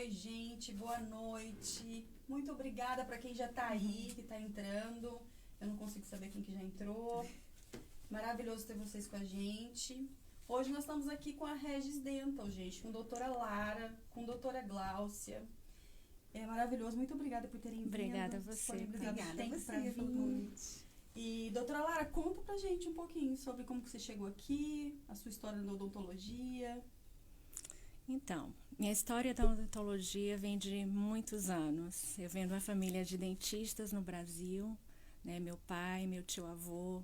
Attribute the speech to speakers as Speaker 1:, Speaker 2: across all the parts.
Speaker 1: Oi, gente, boa noite. Muito obrigada para quem já tá aí, que tá entrando. Eu não consigo saber quem que já entrou. Maravilhoso ter vocês com a gente. Hoje nós estamos aqui com a Regis Dental, gente, com a doutora Lara, com a doutora Gláucia. É maravilhoso, muito obrigada por terem vindo.
Speaker 2: Obrigada a você.
Speaker 1: Obrigada a você pelo convite. E, doutora Lara, conta pra gente um pouquinho sobre como que você chegou aqui, a sua história na odontologia.
Speaker 2: Então, minha história da odontologia vem de muitos anos. Eu venho de uma família de dentistas no Brasil, né? Meu pai, meu tio-avô,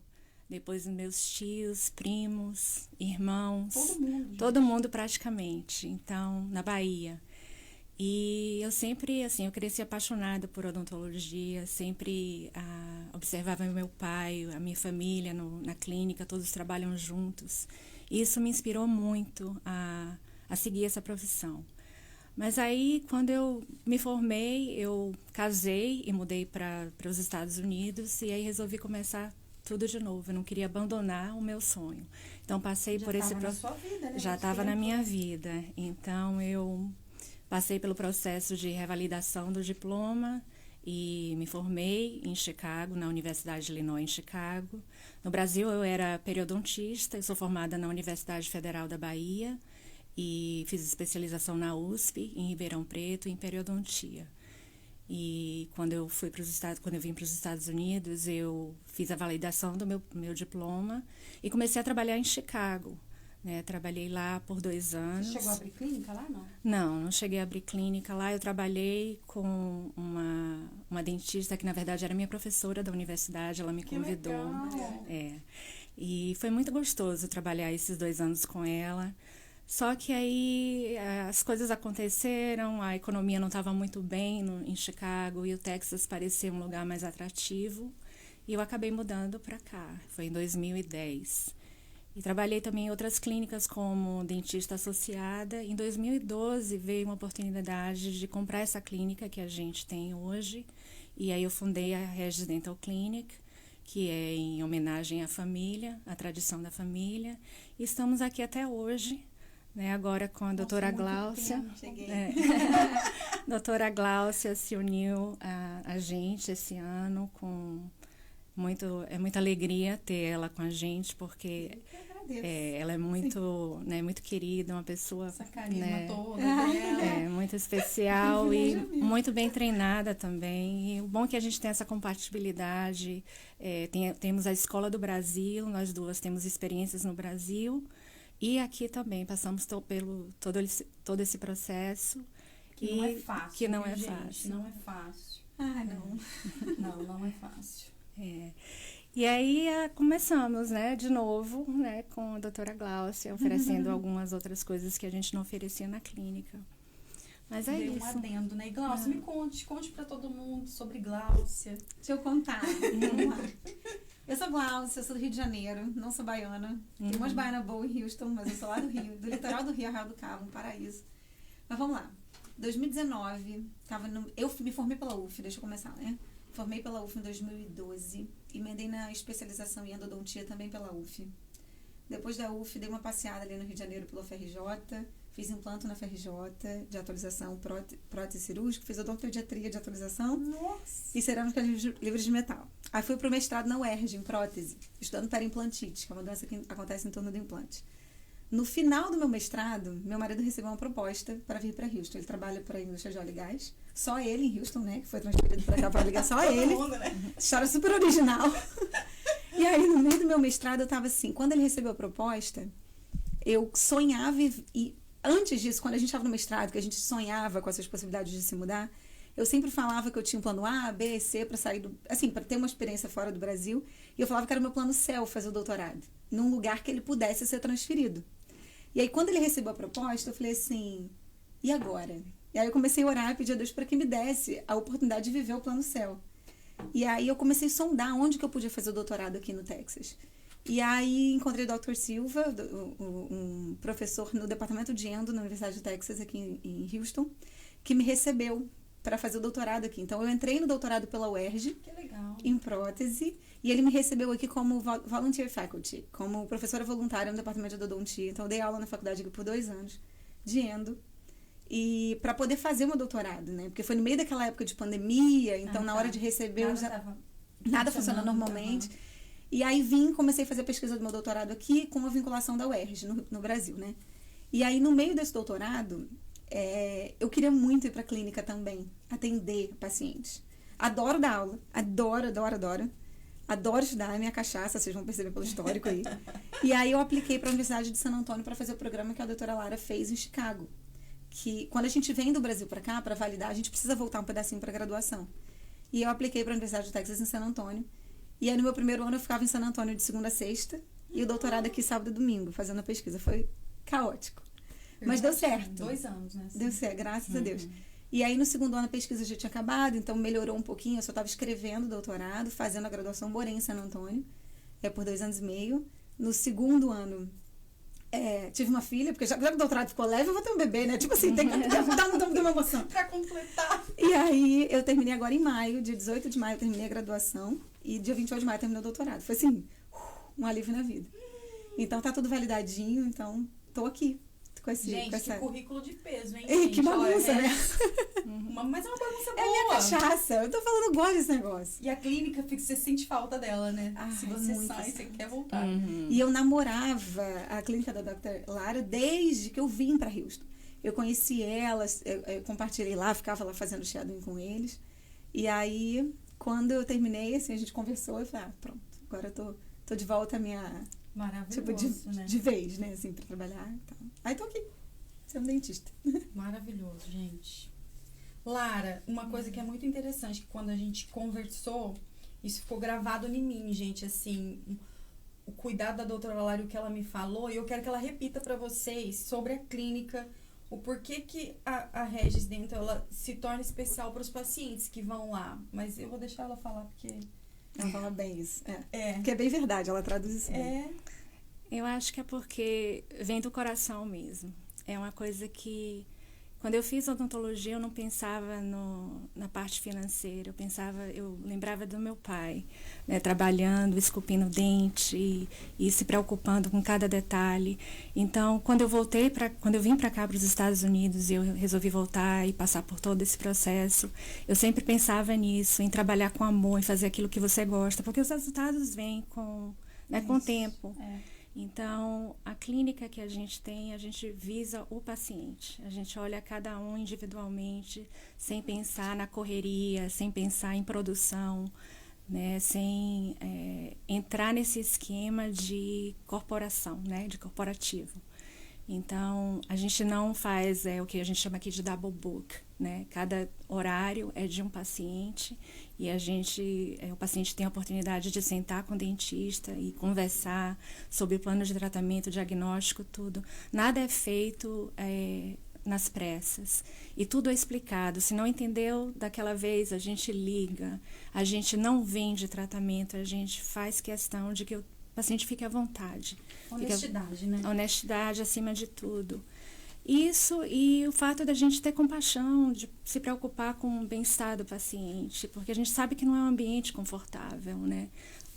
Speaker 2: depois meus tios, primos, irmãos. Todo mundo praticamente. Então, na Bahia. E eu sempre, assim, eu cresci apaixonada por odontologia, sempre observava meu pai, a minha família na clínica, todos trabalham juntos. E isso me inspirou muito a seguir essa profissão. Mas aí, quando eu me formei, eu casei e mudei para os Estados Unidos e aí resolvi começar tudo de novo. Eu não queria abandonar o meu sonho. Então, passei por esse processo. Já estava na minha vida. Então, eu passei pelo processo de revalidação do diploma e me formei em Chicago, na Universidade de Illinois, em Chicago. No Brasil, eu era periodontista, eu sou formada na Universidade Federal da Bahia e fiz especialização na USP, em Ribeirão Preto, em periodontia. E quando eu vim para os Estados Unidos, eu fiz a validação do meu diploma e comecei a trabalhar em Chicago. Né, trabalhei lá por 2 anos.
Speaker 1: Você chegou a abrir clínica lá, não?
Speaker 2: Não cheguei a abrir clínica lá. Eu trabalhei com uma dentista que, na verdade, era minha professora da universidade. Ela me convidou.
Speaker 1: Legal.
Speaker 2: E foi muito gostoso trabalhar esses 2 anos com ela. Só que aí as coisas aconteceram, a economia não estava muito bem em Chicago e o Texas parecia um lugar mais atrativo. E eu acabei mudando para cá. Foi em 2010. E trabalhei também em outras clínicas como dentista associada. Em 2012 veio uma oportunidade de comprar essa clínica que a gente tem hoje. E aí eu fundei a Regis Dental Clinic, que é em homenagem à família, à tradição da família. E estamos aqui até hoje, né, agora com a doutora Gláucia.
Speaker 1: Cheguei.
Speaker 2: Doutora Gláucia se uniu a gente esse ano com muita alegria ter ela com a gente, porque ela é muito, né, muito querida, uma pessoa,
Speaker 1: essa carisma,
Speaker 2: né,
Speaker 1: toda dela.
Speaker 2: muito especial e muito bem treinada também. E o bom é que a gente tem essa compatibilidade. Temos a Escola do Brasil, nós duas temos experiências no Brasil e aqui também passamos pelo todo esse processo.
Speaker 1: Que não é fácil.
Speaker 2: Que não é
Speaker 1: gente,
Speaker 2: fácil.
Speaker 1: Não é fácil.
Speaker 2: Não.
Speaker 1: Não é fácil.
Speaker 2: E aí começamos, né, de novo, né, com a doutora Gláucia, oferecendo algumas outras coisas que a gente não oferecia na clínica. Mas é
Speaker 1: Deu
Speaker 2: isso.
Speaker 1: um adendo, né? E Gláucia, me conte pra todo mundo sobre Gláucia.
Speaker 3: Deixa eu contar. Vamos lá. Eu sou Gláucia, eu sou do Rio de Janeiro, não sou baiana. Tem umas baianas boas em Houston, mas eu sou lá do Rio, do litoral do Rio, Arraial do Cabo, um paraíso. Mas vamos lá. 2019, eu me formei pela UF, deixa eu começar, né? Formei pela UF em 2012, emendei na especialização em endodontia também pela UF. Depois da UF, dei uma passeada ali no Rio de Janeiro pela FRJ, fiz implanto na FRJ de atualização prótese cirúrgica, fiz odontodiatria de atualização.
Speaker 1: Nossa.
Speaker 3: E cerâmica livre de metal. Aí fui pro mestrado na UERJ, em prótese, estudando periimplantite, que é uma doença que acontece em torno do implante. No final do meu mestrado, meu marido recebeu uma proposta para vir para Houston. Ele trabalha para a indústria de óleo e gás. Só ele em Houston, né? Que foi transferido para cá para ligar só ele.
Speaker 1: Mundo, né?
Speaker 3: História super original. E aí, no meio do meu mestrado, eu tava assim... Quando ele recebeu a proposta, eu sonhava... E antes disso, quando a gente estava no mestrado, que a gente sonhava com essas possibilidades de se mudar, eu sempre falava que eu tinha um plano A, B, C para sair do... Assim, para ter uma experiência fora do Brasil. E eu falava que era o meu plano C, fazer o doutorado. Num lugar que ele pudesse ser transferido. E aí, quando ele recebeu a proposta, eu falei assim, e agora? E aí eu comecei a orar e pedir a Deus para que me desse a oportunidade de viver o plano céu. E aí eu comecei a sondar onde que eu podia fazer o doutorado aqui no Texas. E aí encontrei o Dr. Silva, um professor no departamento de endo na Universidade do Texas, aqui em Houston, que me recebeu para fazer o doutorado aqui. Então, eu entrei no doutorado pela UERJ,
Speaker 1: Que legal.
Speaker 3: em prótese, e ele me recebeu aqui como volunteer faculty, como professora voluntária no departamento de odontia. Então, eu dei aula na faculdade aqui por 2 anos, de endo. e para poder fazer o meu doutorado, né? Porque foi no meio daquela época de pandemia, então na hora de receber eu já nada funcionando normalmente. E aí comecei a fazer a pesquisa do meu doutorado aqui com a vinculação da UERJ no Brasil, né? E aí no meio desse doutorado, eu queria muito ir para a clínica também, atender pacientes. Adoro dar aula, adoro. Adoro estudar, é minha cachaça, vocês vão perceber pelo histórico aí. E aí eu apliquei para a Universidade de San Antônio para fazer o programa que a doutora Lara fez em Chicago. Que quando a gente vem do Brasil para cá, para validar, a gente precisa voltar um pedacinho para graduação. E eu apliquei para a Universidade de Texas em San Antônio. E aí no meu primeiro ano eu ficava em San Antônio de segunda a sexta. E o doutorado aqui sábado e domingo, fazendo a pesquisa. Foi caótico. Mas deu certo.
Speaker 1: 2 anos, né? Assim.
Speaker 3: Deu certo, graças a Deus. E aí, no segundo ano, a pesquisa já tinha acabado, então melhorou um pouquinho. Eu só estava escrevendo o doutorado, fazendo a graduação, morei em San Antônio, por 2 anos e meio. No segundo ano, tive uma filha, porque já que o doutorado ficou leve, eu vou ter um bebê, né? Tipo assim, tem que dar uma emoção.
Speaker 1: Pra completar.
Speaker 3: E aí, eu terminei agora em maio, dia 18 de maio, eu terminei a graduação, e dia 28 de maio eu terminei o doutorado. Foi assim, um alívio na vida. Então, tá tudo validadinho, então, tô aqui.
Speaker 1: Gente, que currículo de peso, hein,
Speaker 3: gente?
Speaker 1: Ei,
Speaker 3: que bagunça, né?
Speaker 1: Mas é uma bagunça boa.
Speaker 3: É minha cachaça. Eu tô falando, eu gosto desse negócio.
Speaker 1: E a clínica, você sente falta dela, né? Se você
Speaker 3: muito
Speaker 1: sai, você quer voltar.
Speaker 3: E eu namorava a clínica da Dr. Lara desde que eu vim pra Houston. Eu conheci elas, eu compartilhei lá, ficava lá fazendo shadowing com eles. E aí, quando eu terminei, assim, a gente conversou e falei, pronto, agora eu tô de volta à minha...
Speaker 1: Maravilhoso, né?
Speaker 3: De vez, né? Assim, pra trabalhar. Então. Aí tô aqui, sendo dentista.
Speaker 1: Maravilhoso, gente. Lara, uma coisa que é muito interessante, que quando a gente conversou, isso ficou gravado em mim, gente, assim, o cuidado da doutora Lara e o que ela me falou, e eu quero que ela repita pra vocês sobre a clínica, o porquê que a Regis Dental, ela se torna especial para os pacientes que vão lá. Mas eu vou deixar ela falar, porque...
Speaker 3: Ela fala bem isso. Porque é bem verdade, ela traduz isso bem.
Speaker 2: Eu acho que é porque vem do coração mesmo. É uma coisa que, quando eu fiz odontologia, eu não pensava na parte financeira. Eu lembrava do meu pai, né, trabalhando, esculpindo dente e se preocupando com cada detalhe. Então, quando eu vim para cá, para os Estados Unidos, e eu resolvi voltar e passar por todo esse processo, eu sempre pensava nisso, em trabalhar com amor, em fazer aquilo que você gosta, porque os resultados vêm com o tempo. Então, a clínica que a gente tem, a gente visa o paciente. A gente olha cada um individualmente, sem pensar na correria, sem pensar em produção, né, sem entrar nesse esquema de corporação, né, de corporativo. Então, a gente não faz o que a gente chama aqui de double book, né? Cada horário é de um paciente e o paciente tem a oportunidade de sentar com o dentista e conversar sobre o plano de tratamento, diagnóstico, tudo. Nada é feito nas pressas e tudo é explicado. Se não entendeu daquela vez, a gente liga, a gente não vende tratamento, a gente faz questão de que o paciente fique à vontade.
Speaker 1: Honestidade, né?
Speaker 2: Honestidade acima de tudo. Isso e o fato da gente ter compaixão, de se preocupar com o bem-estar do paciente, porque a gente sabe que não é um ambiente confortável, né?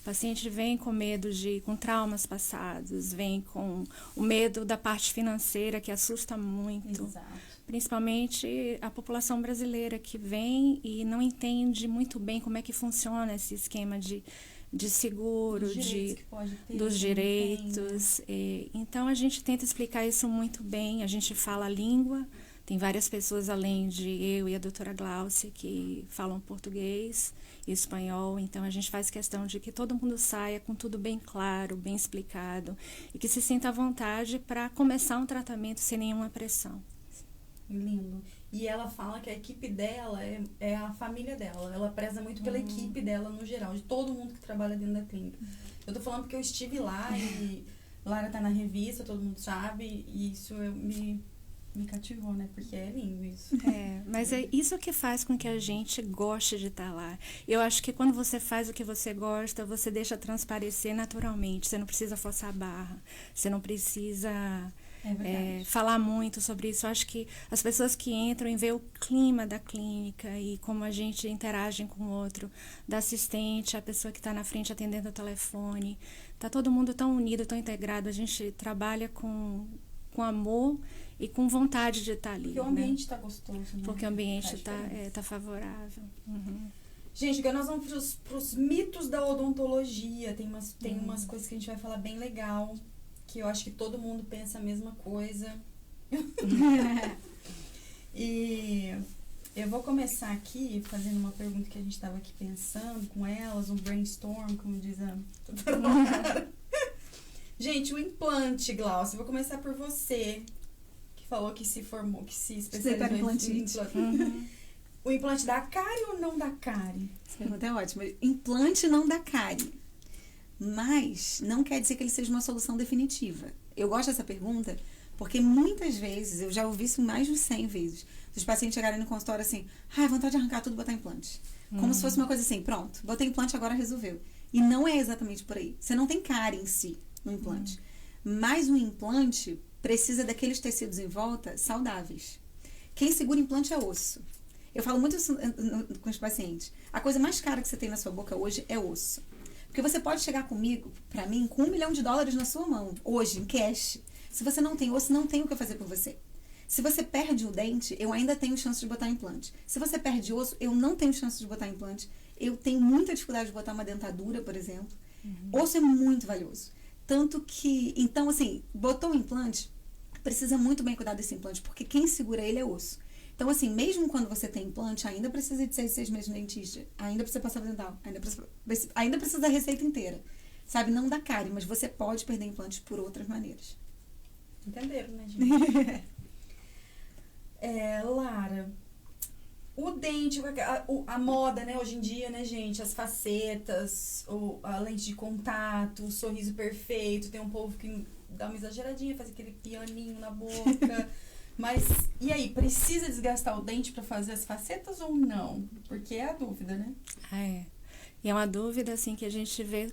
Speaker 2: O paciente vem com medo com traumas passados, vem com o medo da parte financeira que assusta muito.
Speaker 1: Exato.
Speaker 2: Principalmente a população brasileira que vem e não entende muito bem como é que funciona esse esquema de seguro, dos direitos. Então, a gente tenta explicar isso muito bem. A gente fala a língua. Tem várias pessoas, além de eu e a doutora Glaucia, que falam português e espanhol. Então, a gente faz questão de que todo mundo saia com tudo bem claro, bem explicado. E que se sinta à vontade para começar um tratamento sem nenhuma pressão.
Speaker 1: Lindo. E ela fala que a equipe dela é a família dela. Ela preza muito pela equipe dela no geral, de todo mundo que trabalha dentro da clínica. Eu tô falando porque eu estive lá e Lara tá na revista, todo mundo sabe, e isso me cativou, né? Porque é lindo isso.
Speaker 2: Mas é isso que faz com que a gente goste de estar lá. Eu acho que quando você faz o que você gosta, você deixa transparecer naturalmente. Você não precisa forçar a barra. Você não precisa... falar muito sobre isso. Eu acho que as pessoas que entram e vê o clima da clínica e como a gente interage com o outro, da assistente, a pessoa que está na frente atendendo o telefone, tá todo mundo tão unido, tão integrado, a gente trabalha com amor e com vontade de estar ali.
Speaker 1: Porque o ambiente está gostoso, né?
Speaker 2: Porque o ambiente
Speaker 1: Faz diferença.
Speaker 2: tá favorável.
Speaker 1: Gente, agora nós vamos pros mitos da odontologia. Tem umas coisas que a gente vai falar bem legal, que eu acho que todo mundo pensa a mesma coisa. E eu vou começar aqui fazendo uma pergunta que a gente estava aqui pensando com elas, um brainstorm, como diz a doutora Mara. Gente, o implante, Glaucia, eu vou começar por você, que falou que se formou, que se especializou em implante. O implante dá cárie ou não dá cárie?
Speaker 3: Essa pergunta é ótima. Implante não dá cárie, mas não quer dizer que ele seja uma solução definitiva. Eu gosto dessa pergunta porque muitas vezes, eu já ouvi isso mais de 100 vezes, os pacientes chegarem no consultório assim, vontade de arrancar tudo e botar implante. Como se fosse uma coisa assim, pronto, botei implante, agora resolveu. E não é exatamente por aí. Você não tem cárie em si no implante. Mas o implante precisa daqueles tecidos em volta saudáveis. Quem segura implante é osso. Eu falo muito isso com os pacientes. A coisa mais cara que você tem na sua boca hoje é osso. Porque você pode chegar comigo, pra mim, com $1 milhão na sua mão, hoje, em cash. Se você não tem osso, não tem o que fazer por você. Se você perde o dente, eu ainda tenho chance de botar implante. Se você perde osso, eu não tenho chance de botar implante. Eu tenho muita dificuldade de botar uma dentadura, por exemplo. Osso é muito valioso. Tanto que, então, assim, botou o implante, precisa muito bem cuidar desse implante, porque quem segura ele é osso. Então, assim, mesmo quando você tem implante, ainda precisa de 6 meses no dentista, ainda precisa passar dental, ainda precisa da receita inteira. Sabe, não dá cárie, mas você pode perder implantes por outras maneiras.
Speaker 1: Entenderam, né, gente? Lara, o dente, a moda, né, hoje em dia, né, gente, as facetas, a lente de contato, o sorriso perfeito, tem um povo que dá uma exageradinha, faz aquele pianinho na boca, mas, e aí, precisa desgastar o dente para fazer as facetas ou não? Porque é a dúvida, né?
Speaker 2: E é uma dúvida, assim, que a gente vê,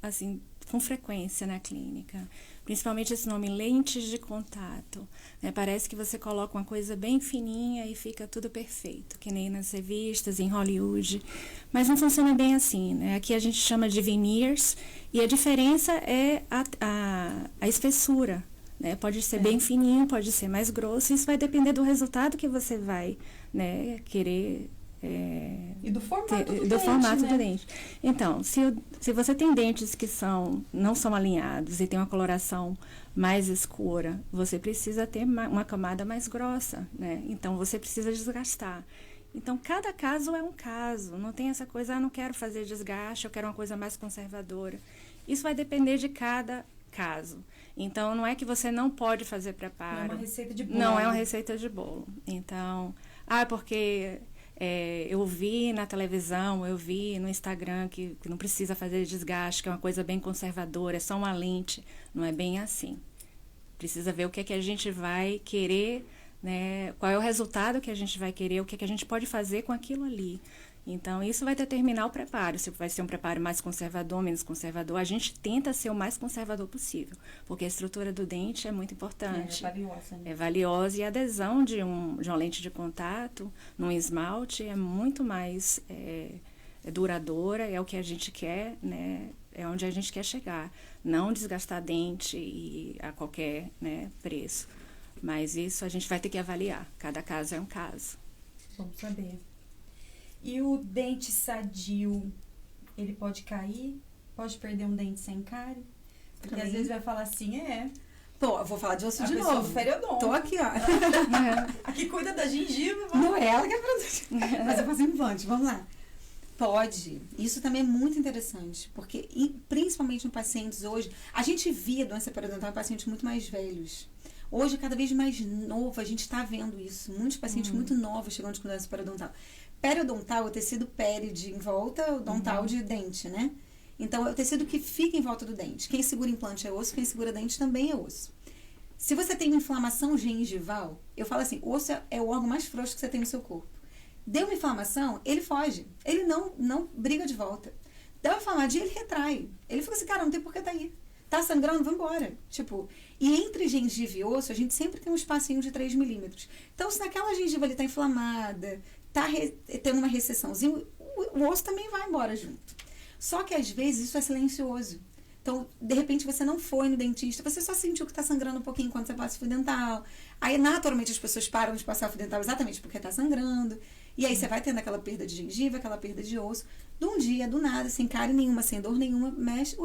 Speaker 2: assim, com frequência na clínica. Principalmente esse nome, lentes de contato. Né? Parece que você coloca uma coisa bem fininha e fica tudo perfeito, que nem nas revistas, em Hollywood. Mas não funciona bem assim. Né? Aqui a gente chama de veneers e a diferença é a espessura. Né? Pode ser bem fininho, pode ser mais grosso. Isso vai depender do resultado que você vai, né, querer...
Speaker 1: E do formato do
Speaker 2: do
Speaker 1: dente,
Speaker 2: formato
Speaker 1: né?
Speaker 2: do dente. Então, se você tem dentes que não são alinhados e tem uma coloração mais escura, você precisa ter uma camada mais grossa, né? Então, você precisa desgastar. Então, cada caso é um caso. Não tem essa coisa, não quero fazer desgaste, eu quero uma coisa mais conservadora. Isso vai depender de cada caso. Então, não é que você não pode fazer preparo.
Speaker 1: Não é uma receita de bolo.
Speaker 2: Não é uma receita de bolo. Então, porque... eu vi na televisão, eu vi no Instagram que não precisa fazer desgaste, que é uma coisa bem conservadora, é só uma lente. Não é bem assim. Precisa ver o que é que a gente vai querer, né? Qual é o resultado que a gente vai querer, o que é que a gente pode fazer com aquilo ali. Então, isso vai determinar o preparo. Se vai ser um preparo mais conservador, menos conservador. A gente tenta ser o mais conservador possível, porque a estrutura do dente é muito importante.
Speaker 1: É valiosa, né?
Speaker 2: É valiosa e a adesão de uma lente de contato num esmalte é muito mais duradoura, é o que a gente quer, né? É onde a gente quer chegar. Não desgastar dente a qualquer, né, preço. Mas isso a gente vai ter que avaliar. Cada caso é um caso.
Speaker 1: Vamos saber. E o dente sadio, ele pode cair? Pode perder um dente sem cárie? Porque às vezes vai falar assim,
Speaker 3: Pô, eu vou falar de osso de
Speaker 1: pessoa
Speaker 3: novo.
Speaker 1: periodonto.
Speaker 3: Tô aqui, ó.
Speaker 1: Aqui cuida da gengiva.
Speaker 3: Não é ela que é produto. Mas eu faço implante, vamos lá. Pode. Isso também é muito interessante, porque principalmente em pacientes hoje, a gente via doença periodontal em pacientes muito mais velhos. Hoje, cada vez mais novo, a gente está vendo isso. Muitos pacientes muito novos chegando com doença periodontal. Periodontal é o tecido péride em volta, o dontal de dente, né? Então, é o tecido que fica em volta do dente. Quem segura implante é osso, quem segura dente também é osso. Se você tem uma inflamação gengival, eu falo assim, osso é o órgão mais frouxo que você tem no seu corpo. Deu uma inflamação, ele foge. Ele não briga de volta. Deu uma inflamação, ele retrai. Ele fica assim, cara, não tem por que tá aí. Tá sangrando, vamos embora. Tipo, e entre gengiva e osso, a gente sempre tem um espacinho de 3 milímetros. Então, se naquela gengiva ali tá inflamada, tá tendo uma recessãozinha, o osso também vai embora junto. Só que às vezes isso é silencioso. Então, de repente, você não foi no dentista, você só sentiu que tá sangrando um pouquinho quando você passa fio dental. Aí, naturalmente, as pessoas param de passar fio dental exatamente porque tá sangrando. E aí, você vai tendo aquela perda de gengiva, aquela perda de osso. De um dia, do nada, sem cárie nenhuma, sem dor nenhuma, mexe,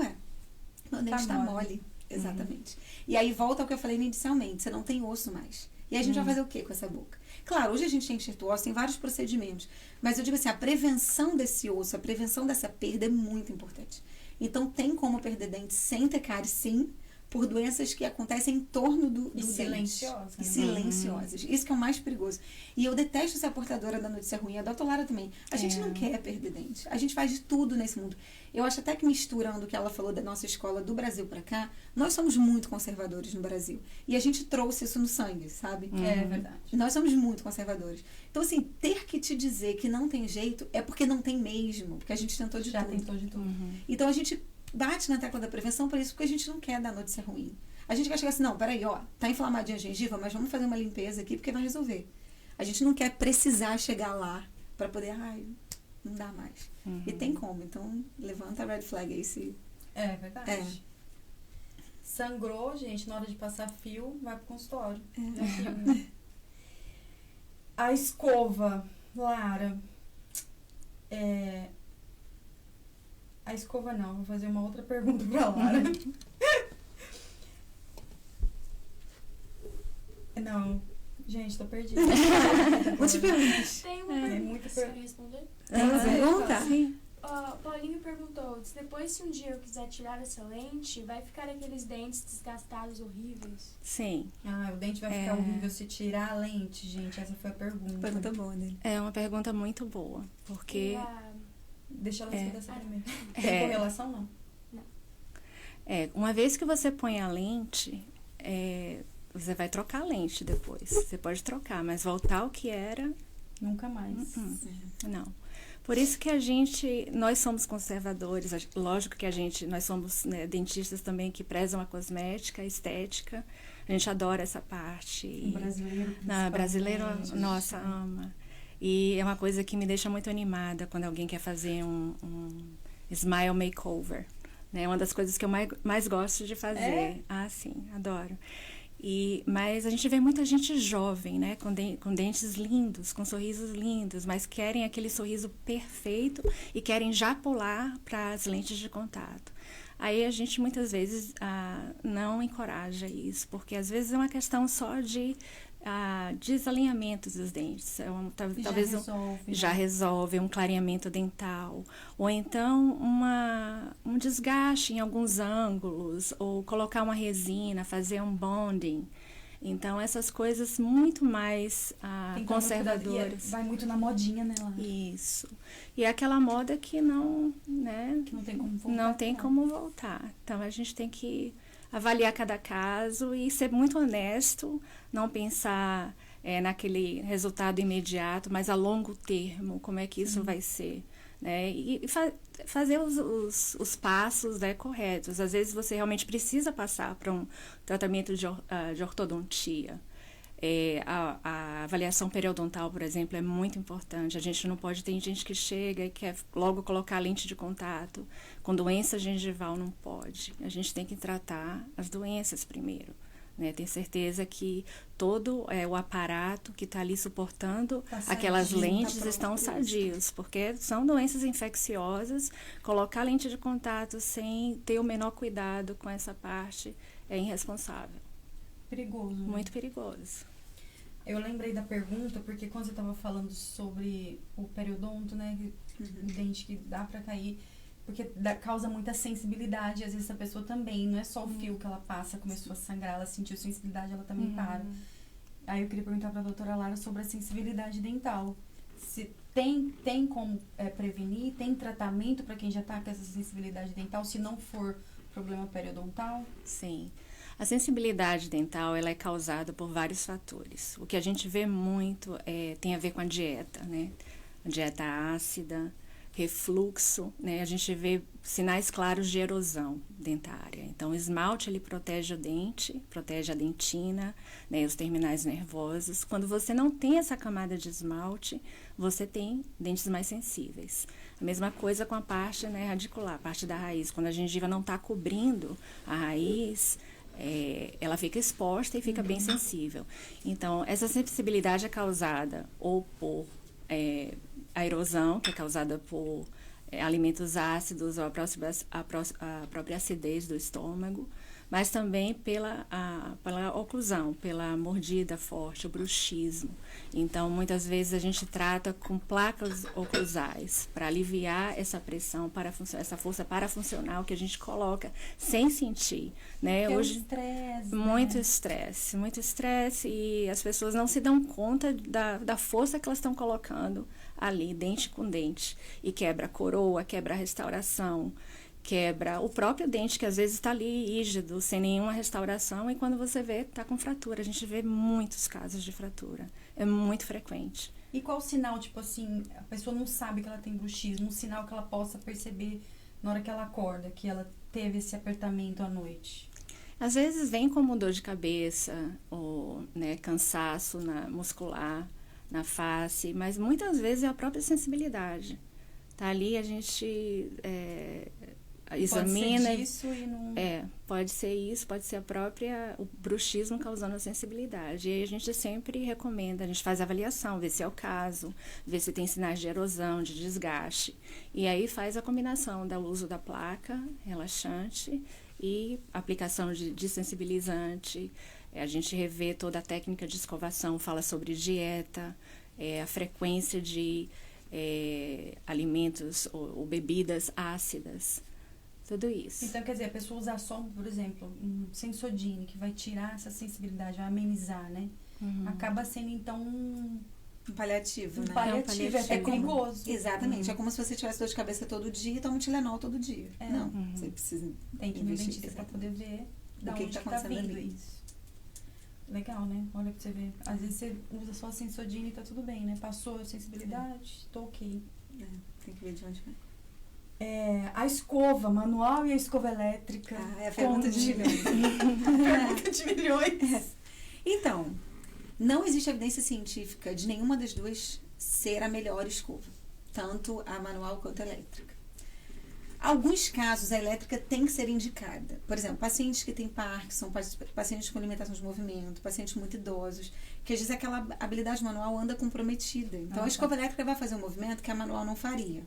Speaker 3: meu dente tá mole. Exatamente. E aí, volta ao que eu falei inicialmente, você não tem osso mais. E aí, a gente vai fazer o quê com essa boca? Claro, hoje a gente tem enxerto ósseo, tem vários procedimentos. Mas eu digo assim, a prevenção desse osso, a prevenção dessa perda é muito importante. Então, tem como perder dente sem ter cárie, sim, por doenças que acontecem em torno do dente.
Speaker 1: Silenciosas.
Speaker 3: E silenciosas. Isso que é o mais perigoso. E eu detesto ser a portadora da notícia ruim. A doutora Lara também. A gente não quer perder dente. A gente faz de tudo nesse mundo. Eu acho até que misturando o que ela falou da nossa escola do Brasil pra cá, nós somos muito conservadores no Brasil. E a gente trouxe isso no sangue, sabe?
Speaker 1: É verdade.
Speaker 3: Nós somos muito conservadores. Então, assim, ter que te dizer que não tem jeito é porque não tem mesmo. Porque a gente tentou de
Speaker 1: Já
Speaker 3: tudo.
Speaker 1: tentou de tudo.
Speaker 3: Então, a gente bate na tecla da prevenção por isso, porque a gente não quer dar notícia ruim. A gente quer chegar assim, não, peraí, ó, tá inflamadinha a gengiva, mas vamos fazer uma limpeza aqui porque vai resolver. A gente não quer precisar chegar lá pra poder, não dá mais. E tem como, então levanta a red flag aí se...
Speaker 1: É verdade. Sangrou, gente, na hora de passar fio, vai pro consultório. A escova, Lara, a escova não, vou fazer uma outra pergunta pra Lara. Não, gente, tô perdida.
Speaker 3: Muitas perguntas.
Speaker 4: Tem uma
Speaker 1: muita
Speaker 4: pergunta, você
Speaker 1: per-
Speaker 4: quer responder?
Speaker 3: Tem uma pergunta?
Speaker 2: Sim.
Speaker 4: Paulinho perguntou, se depois se um dia eu quiser tirar essa lente, vai ficar aqueles dentes desgastados horríveis?
Speaker 2: Sim.
Speaker 1: O dente vai ficar horrível se tirar a lente, gente. Essa foi a pergunta.
Speaker 3: Pergunta boa dele.
Speaker 2: É uma pergunta muito boa, porque
Speaker 4: E a-
Speaker 1: Deixa ela responder essa primeiro.
Speaker 2: É.
Speaker 1: Tem correlação, não?
Speaker 2: uma vez que você põe a lente, você vai trocar a lente depois. Você pode trocar, mas voltar ao que era,
Speaker 1: Nunca mais.
Speaker 2: não. Por isso que nós somos conservadores, lógico que nós somos dentistas também que prezam a cosmética, a estética, a gente adora essa parte.
Speaker 1: O brasileiro.
Speaker 2: Brasileiro,
Speaker 1: principalmente,
Speaker 2: nossa, ama. E é uma coisa que me deixa muito animada quando alguém quer fazer um smile makeover. É uma das coisas que eu mais gosto de fazer. Sim, adoro. Mas a gente vê muita gente jovem, né, com dentes lindos, com sorrisos lindos, mas querem aquele sorriso perfeito e querem já pular para as lentes de contato. Aí a gente muitas vezes não encoraja isso, porque às vezes é uma questão só de desalinhamento dos dentes. Talvez já resolve um clareamento dental, ou então um desgaste em alguns ângulos, ou colocar uma resina, fazer um bonding. Então, essas coisas muito mais conservadoras.
Speaker 1: Vai muito na modinha, né, Lara?
Speaker 2: Isso. E é aquela moda que não,
Speaker 1: Que não tem como voltar.
Speaker 2: não tem como voltar. Então, a gente tem que avaliar cada caso e ser muito honesto, não pensar naquele resultado imediato, mas a longo termo, como é que isso vai ser, né? E fazer os passos, né, corretos. Às vezes você realmente precisa passar para um tratamento de ortodontia. A avaliação periodontal, por exemplo, é muito importante. A gente não pode ter gente que chega e quer logo colocar lente de contato. Com doença gengival não pode. A gente tem que tratar as doenças primeiro, né? Ter certeza que todo o aparato que está ali suportando aquelas lentes estão sadios, porque são doenças infecciosas. Colocar lente de contato sem ter o menor cuidado com essa parte é irresponsável.
Speaker 1: Perigoso. Né?
Speaker 2: Muito perigoso.
Speaker 1: Eu lembrei da pergunta, porque quando você estava falando sobre o periodonto, né, o dente que dá pra cair, porque causa muita sensibilidade, às vezes a pessoa também, não é só o fio que ela passa, começou a sangrar, ela sentiu sensibilidade, ela também para. Aí eu queria perguntar pra doutora Lara sobre a sensibilidade dental. Se tem como prevenir, tem tratamento para quem já tá com essa sensibilidade dental, se não for problema periodontal?
Speaker 2: Sim. A sensibilidade dental ela é causada por vários fatores. O que a gente vê muito tem a ver com a dieta, né? A dieta ácida, refluxo, né? A gente vê sinais claros de erosão dentária. Então, o esmalte, ele protege o dente, protege a dentina, né, os terminais nervosos. Quando você não tem essa camada de esmalte, você tem dentes mais sensíveis. A mesma coisa com a parte, né, radicular, a parte da raiz. Quando a gengiva não está cobrindo a raiz, ela fica exposta e fica bem sensível. Então, essa sensibilidade é causada ou por a erosão, que é causada por alimentos ácidos ou a própria acidez do estômago, mas também pela oclusão, pela mordida forte, o bruxismo. Então, muitas vezes a gente trata com placas oclusais para aliviar essa pressão, essa força parafuncional que a gente coloca sem sentir, né?
Speaker 1: Hoje, estresse,
Speaker 2: muito estresse, e as pessoas não se dão conta da força que elas estão colocando ali, dente com dente, e quebra a coroa, quebra a restauração, quebra o próprio dente, que às vezes está ali rígido, sem nenhuma restauração, e quando você vê, está com fratura. A gente vê muitos casos de fratura, é muito frequente.
Speaker 1: E qual sinal, tipo assim, a pessoa não sabe que ela tem bruxismo, um sinal que ela possa perceber na hora que ela acorda, que ela teve esse apertamento à noite?
Speaker 2: Às vezes vem como dor de cabeça, ou, né, cansaço muscular, na face, mas muitas vezes é a própria sensibilidade. Tá ali, a gente examina.
Speaker 1: Pode ser isso e não...
Speaker 2: pode ser isso, pode ser o bruxismo causando a sensibilidade. E aí a gente sempre recomenda, a gente faz avaliação, vê se é o caso, vê se tem sinais de erosão, de desgaste. E aí faz a combinação do uso da placa relaxante e aplicação de desensibilizante. A gente revê toda a técnica de escovação, fala sobre dieta, a frequência de alimentos ou bebidas ácidas, tudo isso.
Speaker 1: Então, quer dizer, a pessoa usar só, por exemplo, um Sensodyne, que vai tirar essa sensibilidade, vai amenizar, né? Acaba sendo, então, um
Speaker 3: paliativo, né?
Speaker 1: Paliativo, é perigoso.
Speaker 3: Exatamente. É como se você tivesse dor de cabeça todo dia e toma um Tilenol todo dia. Não, você precisa
Speaker 1: tem que ir no dentista para poder ver da onde tá vindo isso. Legal, né? Olha pra você ver. Às vezes você usa só a Sensodyne e tá tudo bem, né? Passou a sensibilidade, tô ok.
Speaker 3: Tem que ver de onde vai.
Speaker 1: A escova manual e a escova elétrica.
Speaker 3: É a pergunta de milhões.
Speaker 1: Pergunta de milhões.
Speaker 3: Então, não existe evidência científica de nenhuma das duas ser a melhor escova. Tanto a manual quanto a elétrica. Alguns casos, a elétrica tem que ser indicada. Por exemplo, pacientes que têm Parkinson, pacientes com limitação de movimento, pacientes muito idosos, que às vezes aquela habilidade manual anda comprometida. Então, a escova elétrica vai fazer um movimento que a manual não faria.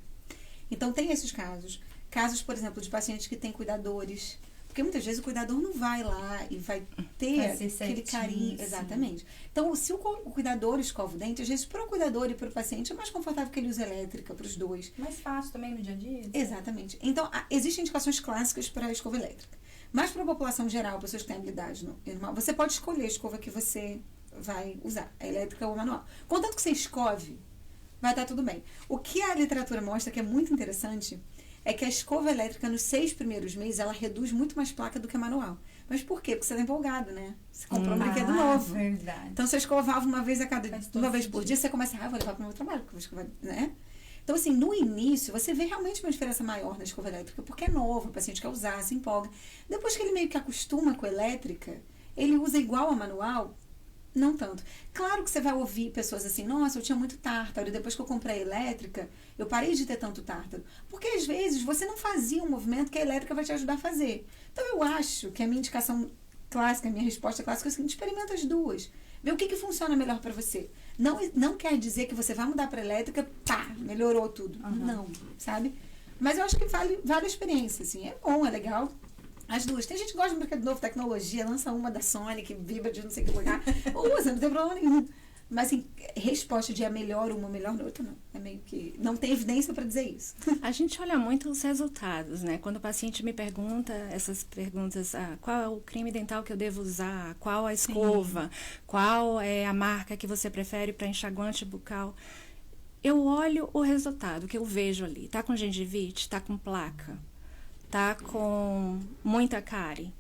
Speaker 3: Então, tem esses casos. Casos, por exemplo, de pacientes que têm cuidadores. Porque muitas vezes o cuidador não vai lá e vai ter aquele carinho. Exatamente. Então, se o cuidador escova o dente, às vezes para o cuidador e para o paciente é mais confortável que ele use elétrica, para os dois.
Speaker 1: Mais fácil também no dia a dia.
Speaker 3: Exatamente. Então, existem indicações clássicas para a escova elétrica. Mas para a população geral, pessoas que têm habilidade normal, você pode escolher a escova que você vai usar, a elétrica ou a manual. Contanto que você escove, vai estar tudo bem. O que a literatura mostra que é muito interessante é que a escova elétrica, nos 6 primeiros meses, ela reduz muito mais placa do que a manual. Mas por quê? Porque você tá empolgado, né? Você comprou um brinquedo novo.
Speaker 1: Verdade.
Speaker 3: Então, você escovava uma vez por dia, você começa, vou levar para o meu trabalho, porque eu vou escovar, né? Então, assim, no início, você vê realmente uma diferença maior na escova elétrica, porque é novo, o paciente quer usar, se empolga. Depois que ele meio que acostuma com a elétrica, ele usa igual a manual, não tanto. Claro que você vai ouvir pessoas assim, nossa, eu tinha muito tártaro, e depois que eu comprei a elétrica, eu parei de ter tanto tártaro. Porque às vezes você não fazia um movimento que a elétrica vai te ajudar a fazer. Então eu acho que a minha indicação clássica, a minha resposta clássica é o seguinte: experimenta as duas. Vê o que funciona melhor para você. Não quer dizer que você vai mudar para elétrica, pá, melhorou tudo. Não, sabe? Mas eu acho que vale a experiência, assim. É bom, é legal. As duas. Tem gente que gosta de brinquedo novo, tecnologia, lança uma da Sony que vibra de não sei que lugar. Usa, não tem problema nenhum. Mas, assim, resposta de é melhor uma, melhor na outra, não. É meio que... Não tem evidência para dizer isso.
Speaker 2: A gente olha muito os resultados, né? Quando o paciente me pergunta essas perguntas, qual é o creme dental que eu devo usar? Qual a escova? Qual é a marca que você prefere para enxaguante bucal? Eu olho o resultado que eu vejo ali. Tá com gengivite? Tá com placa? Tá com muita cárie?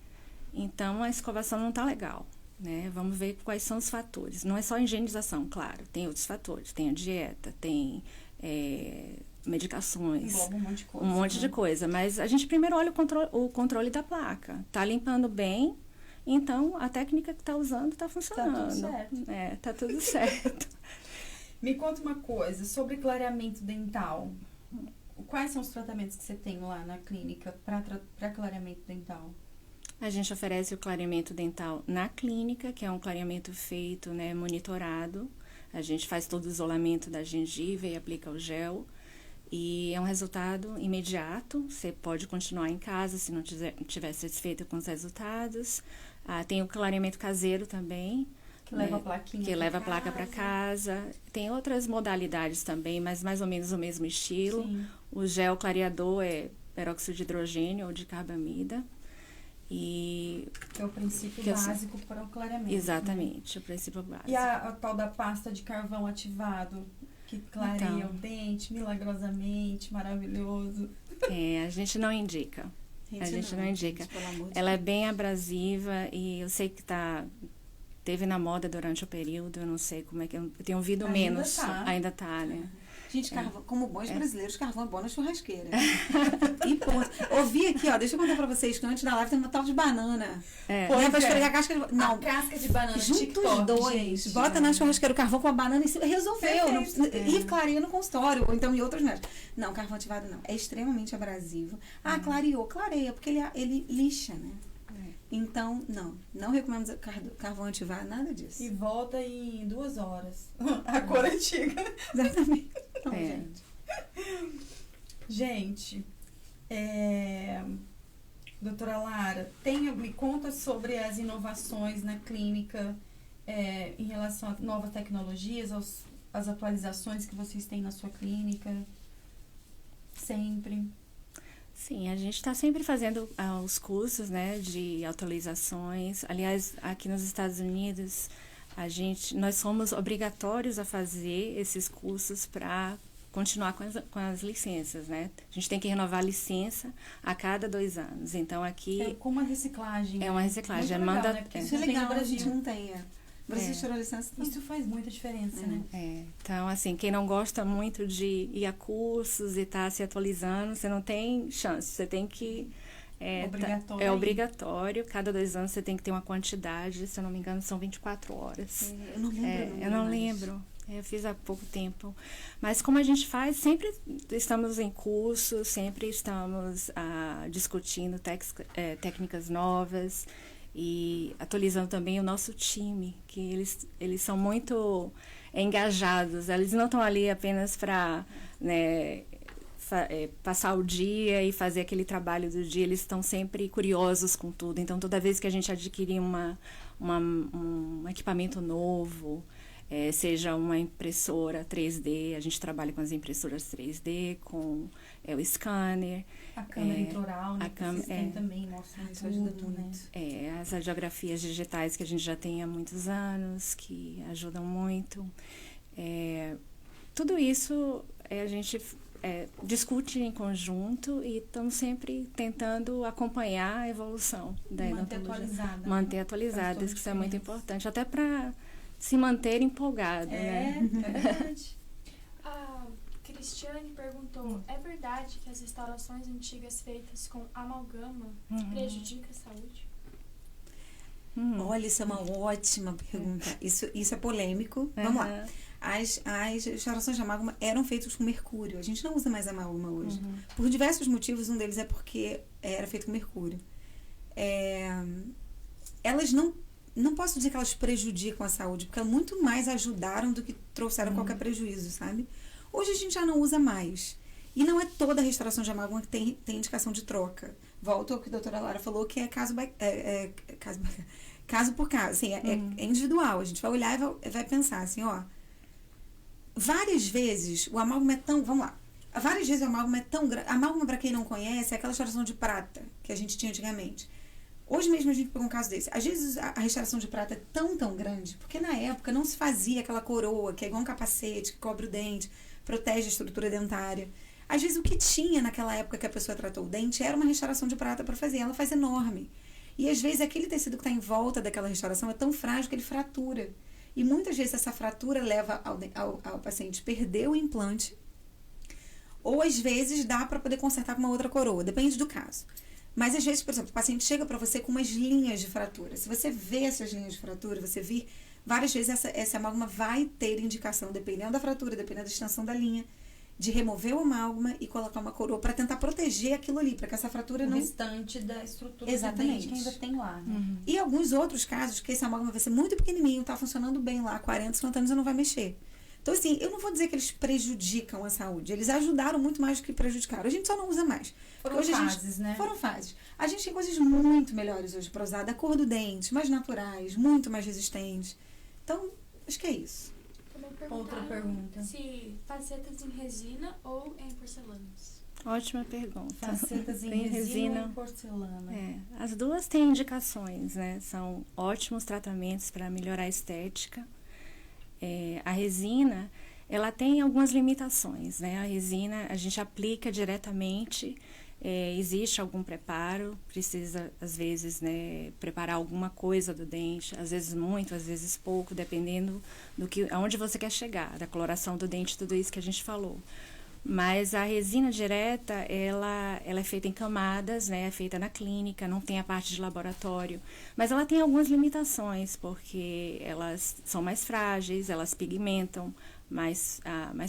Speaker 2: Então, a escovação não tá legal. Né? Vamos ver quais são os fatores. Não é só a higienização, claro. Tem outros fatores. Tem a dieta, tem medicações.
Speaker 1: Engloba um monte de coisa.
Speaker 2: Um monte
Speaker 1: né?
Speaker 2: de coisa. Mas a gente primeiro olha o controle da placa. Tá limpando bem, então a técnica que tá usando tá funcionando.
Speaker 1: tudo certo.
Speaker 2: Tá tudo certo.
Speaker 1: Me conta uma coisa sobre clareamento dental. Quais são os tratamentos que você tem lá na clínica para clareamento dental?
Speaker 2: A gente oferece o clareamento dental na clínica, que é um clareamento feito, né, monitorado. A gente faz todo o isolamento da gengiva e aplica o gel. E é um resultado imediato. Você pode continuar em casa se não tiver satisfeito com os resultados. Tem o clareamento caseiro também.
Speaker 1: Que leva a plaquinha.
Speaker 2: Que leva a placa para casa. Tem outras modalidades também, mas mais ou menos o mesmo estilo.
Speaker 1: Sim.
Speaker 2: O gel clareador é peróxido de hidrogênio ou de carbamida. E
Speaker 1: Que é o princípio
Speaker 2: que
Speaker 1: básico para o clareamento.
Speaker 2: exatamente, o princípio básico.
Speaker 1: E a tal da pasta de carvão ativado, que clareia o dente milagrosamente, maravilhoso.
Speaker 2: A gente não indica. A gente não indica.
Speaker 3: Gente, pelo amor de
Speaker 2: Ela é
Speaker 3: Deus.
Speaker 2: bem abrasiva e eu sei que teve na moda durante o período, eu não sei como é que eu tenho ouvido
Speaker 1: Ainda
Speaker 2: menos.
Speaker 1: tá.
Speaker 2: Ainda tá, né?
Speaker 3: Gente, carvão, como bons brasileiros, carvão é bom na churrasqueira. E ponto. Ouvi aqui, ó, deixa eu contar pra vocês que antes da live tem uma tal de banana.
Speaker 1: Pois
Speaker 3: Né, pra
Speaker 1: é.
Speaker 3: esfregar a casca de...
Speaker 1: A
Speaker 3: Não,
Speaker 1: casca de banana
Speaker 3: junta
Speaker 1: TikTok,
Speaker 3: os dois.
Speaker 1: gente.
Speaker 3: Bota na churrasqueira o carvão com a banana e resolveu. Não
Speaker 1: Perfeito.
Speaker 3: precisa, e clareia no consultório, ou então em outros métodos. Não, carvão ativado não. É extremamente abrasivo. Clareou, clareia, porque ele lixa, né? Então, não recomendo carvão ativado, nada disso.
Speaker 1: E volta em 2 horas. A cor antiga.
Speaker 3: Exatamente. Não,
Speaker 2: É.
Speaker 3: gente.
Speaker 1: Gente, doutora Lara, me conta sobre as inovações na clínica em relação a novas tecnologias, as atualizações que vocês têm na sua clínica. Sempre.
Speaker 2: Sim, a gente está sempre fazendo os cursos, né, de atualizações. Aliás, aqui nos Estados Unidos, nós somos obrigatórios a fazer esses cursos para continuar com as licenças, né? A gente tem que renovar a licença a cada 2 anos. Então, aqui
Speaker 1: É como uma reciclagem.
Speaker 2: é uma reciclagem.
Speaker 1: Muito legal,
Speaker 2: manda,
Speaker 1: né? Porque
Speaker 3: Isso é
Speaker 1: não tem no
Speaker 3: legal, a
Speaker 1: Brasil.
Speaker 3: gente não tem. O Brasil tirou a licença.
Speaker 1: Isso faz muita diferença, né?
Speaker 2: Então, assim, quem não gosta muito de ir a cursos e estar se atualizando, você não tem chance. Você tem que...
Speaker 1: Obrigatório.
Speaker 2: É obrigatório. Cada 2 anos você tem que ter uma quantidade. Se eu não me engano, são 24 horas.
Speaker 3: Eu não lembro.
Speaker 2: Eu não lembro. Eu fiz há pouco tempo. Mas como a gente faz, sempre estamos em curso, sempre estamos discutindo técnicas novas e atualizando também o nosso time, que eles são muito engajados. Eles não estão ali apenas para, né, passar o dia e fazer aquele trabalho do dia. Eles estão sempre curiosos com tudo. Então, toda vez que a gente adquirir um equipamento novo, seja uma impressora 3D, a gente trabalha com as impressoras 3D, com o scanner.
Speaker 1: A câmera intraoral, né?
Speaker 2: a
Speaker 1: Vocês têm também, mostra
Speaker 3: Isso ajuda
Speaker 1: tudo,
Speaker 3: muito.
Speaker 1: né?
Speaker 2: As radiografias digitais que a gente já tem há muitos anos, que ajudam muito. Tudo isso a gente discute em conjunto e estamos sempre tentando acompanhar a evolução da
Speaker 1: Manter
Speaker 2: odontologia.
Speaker 1: atualizada.
Speaker 2: Manter atualizada,
Speaker 1: Faz
Speaker 2: isso
Speaker 1: toda a
Speaker 2: é muito
Speaker 1: diferença.
Speaker 2: importante, até para se manter empolgado, né?
Speaker 1: É verdade.
Speaker 4: A Cristiane perguntou: é verdade que as restaurações antigas feitas com amalgama prejudicam a saúde?
Speaker 3: Olha, isso é uma ótima pergunta. Isso é polêmico. Vamos lá. As restaurações de amálgama eram feitas com mercúrio. A gente não usa mais amálgama hoje. Por diversos motivos, um deles é porque era feito com mercúrio. Elas não posso dizer que elas prejudicam a saúde, porque elas muito mais ajudaram do que trouxeram qualquer prejuízo, sabe? Hoje a gente já não usa mais. E não é toda a restauração de amálgama que tem indicação de troca. Volto ao que a doutora Lara falou, que é caso por caso. Assim, é individual. A gente vai olhar e vai pensar assim, ó. Várias vezes o amálgama é tão... Vamos lá. Várias vezes o amálgama é tão grande... Amálgama, para quem não conhece, é aquela restauração de prata que a gente tinha antigamente. Hoje mesmo a gente pegou um caso desse. Às vezes a restauração de prata é tão grande, porque na época não se fazia aquela coroa, que é igual um capacete, que cobre o dente, protege a estrutura dentária. Às vezes o que tinha naquela época que a pessoa tratou o dente era uma restauração de prata para fazer. Ela faz enorme. E às vezes aquele tecido que está em volta daquela restauração é tão frágil que ele fratura. E muitas vezes essa fratura leva ao paciente perder o implante, Ou às vezes dá para poder consertar com uma outra coroa, depende do caso. Mas às vezes, por exemplo, o paciente chega para você com umas linhas de fratura. Se você vê essas linhas de fratura, você vir várias vezes essa amálgama vai ter indicação, dependendo da fratura, dependendo da extensão da linha, de remover o amálgama e colocar uma coroa para tentar proteger aquilo ali, para que essa fratura
Speaker 1: O
Speaker 3: não...
Speaker 1: restante da estrutura
Speaker 3: Exatamente.
Speaker 1: do dente que ainda tem lá, né?
Speaker 3: E alguns outros casos que esse amálgama vai ser muito pequenininho, tá funcionando bem lá, 40, 50 anos e não vai mexer. Então, assim, eu não vou dizer que eles prejudicam a saúde. Eles ajudaram muito mais do que prejudicaram. A gente só não usa mais.
Speaker 1: Foram
Speaker 3: Hoje
Speaker 1: fases, né?
Speaker 3: Foram fases. A gente tem coisas muito melhores hoje para usar, da cor do dente, mais naturais, muito mais resistentes. Então, acho que é isso.
Speaker 4: Também
Speaker 1: Outra
Speaker 4: perguntaram
Speaker 1: pergunta.
Speaker 4: se facetas em resina ou em porcelanas.
Speaker 2: Ótima pergunta.
Speaker 1: Facetas em
Speaker 2: Tem
Speaker 1: resina ou em porcelana.
Speaker 2: As duas têm indicações, né? São ótimos tratamentos para melhorar a estética. A resina, ela tem algumas limitações, né? A resina, a gente aplica diretamente, existe algum preparo, precisa, às vezes, né, preparar alguma coisa do dente, às vezes muito, às vezes pouco, dependendo aonde você quer chegar, da coloração do dente, tudo isso que a gente falou. Mas a resina direta, ela é feita em camadas, né? É feita na clínica, não tem a parte de laboratório. Mas ela tem algumas limitações, porque elas são mais frágeis, elas pigmentam mais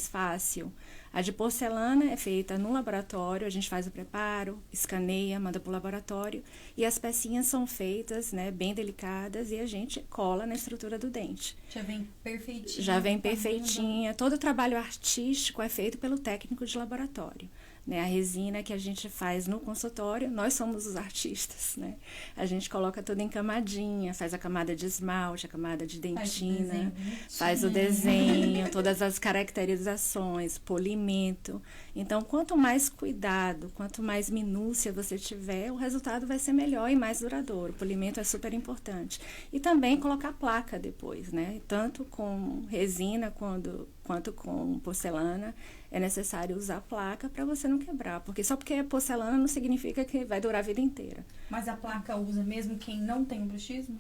Speaker 2: fácil. A de porcelana é feita no laboratório, a gente faz o preparo, escaneia, manda para o laboratório. E as pecinhas são feitas, né, bem delicadas, e a gente cola na estrutura do dente.
Speaker 1: Já vem perfeitinha.
Speaker 2: Já vem perfeitinha. Todo o trabalho artístico é feito pelo técnico de laboratório. Né? A resina que a gente faz no consultório, nós somos os artistas. Né? A gente coloca tudo em camadinha, faz a camada de esmalte, a camada de dentina, faz o desenho, todas as caracterizações, polimento. Então, quanto mais cuidado, quanto mais minúcia você tiver, o resultado vai ser melhor e mais duradouro. O polimento é super importante. E também colocar placa depois, né? Tanto com resina quanto com porcelana, é necessário usar placa para você não quebrar. Porque só porque é porcelana não significa que vai durar a vida inteira.
Speaker 1: Mas a placa usa mesmo quem não tem bruxismo?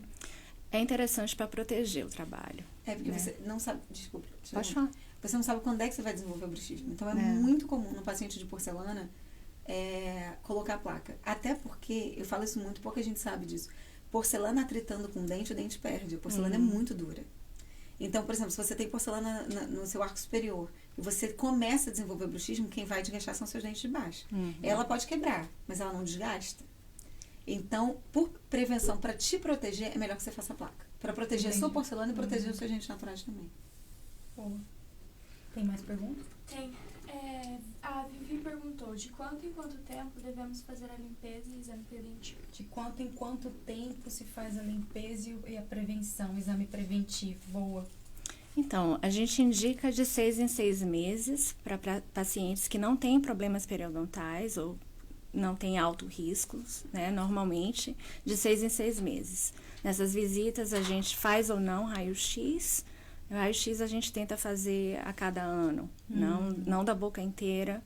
Speaker 2: É interessante para proteger o trabalho.
Speaker 3: Porque
Speaker 2: né?
Speaker 3: você não sabe... Desculpa.
Speaker 2: Pode falar.
Speaker 3: Você não sabe quando é que você vai desenvolver o bruxismo. Então, é muito comum no paciente de porcelana colocar a placa. Até porque, eu falo isso muito, pouca gente sabe disso. Porcelana atritando com o dente perde. A porcelana é muito dura. Então, por exemplo, se você tem porcelana no seu arco superior e você começa a desenvolver bruxismo, quem vai desgastar são seus dentes de baixo. Ela pode quebrar, mas ela não desgasta. Então, por prevenção, para te proteger, é melhor que você faça a placa. Para proteger a sua porcelana e proteger os seus dentes naturais também.
Speaker 1: Boa. Tem mais perguntas?
Speaker 4: Tem. A Vivi perguntou de quanto em quanto tempo devemos fazer a limpeza e exame preventivo?
Speaker 1: De quanto em quanto tempo se faz a limpeza e a prevenção, o exame preventivo? Boa.
Speaker 2: Então, a gente indica de 6 em 6 meses para pacientes que não têm problemas periodontais ou não têm alto riscos, né? Normalmente, de 6 em 6 meses. Nessas visitas, a gente faz ou não raio-x. O raio-x a gente tenta fazer a cada ano, não da boca inteira,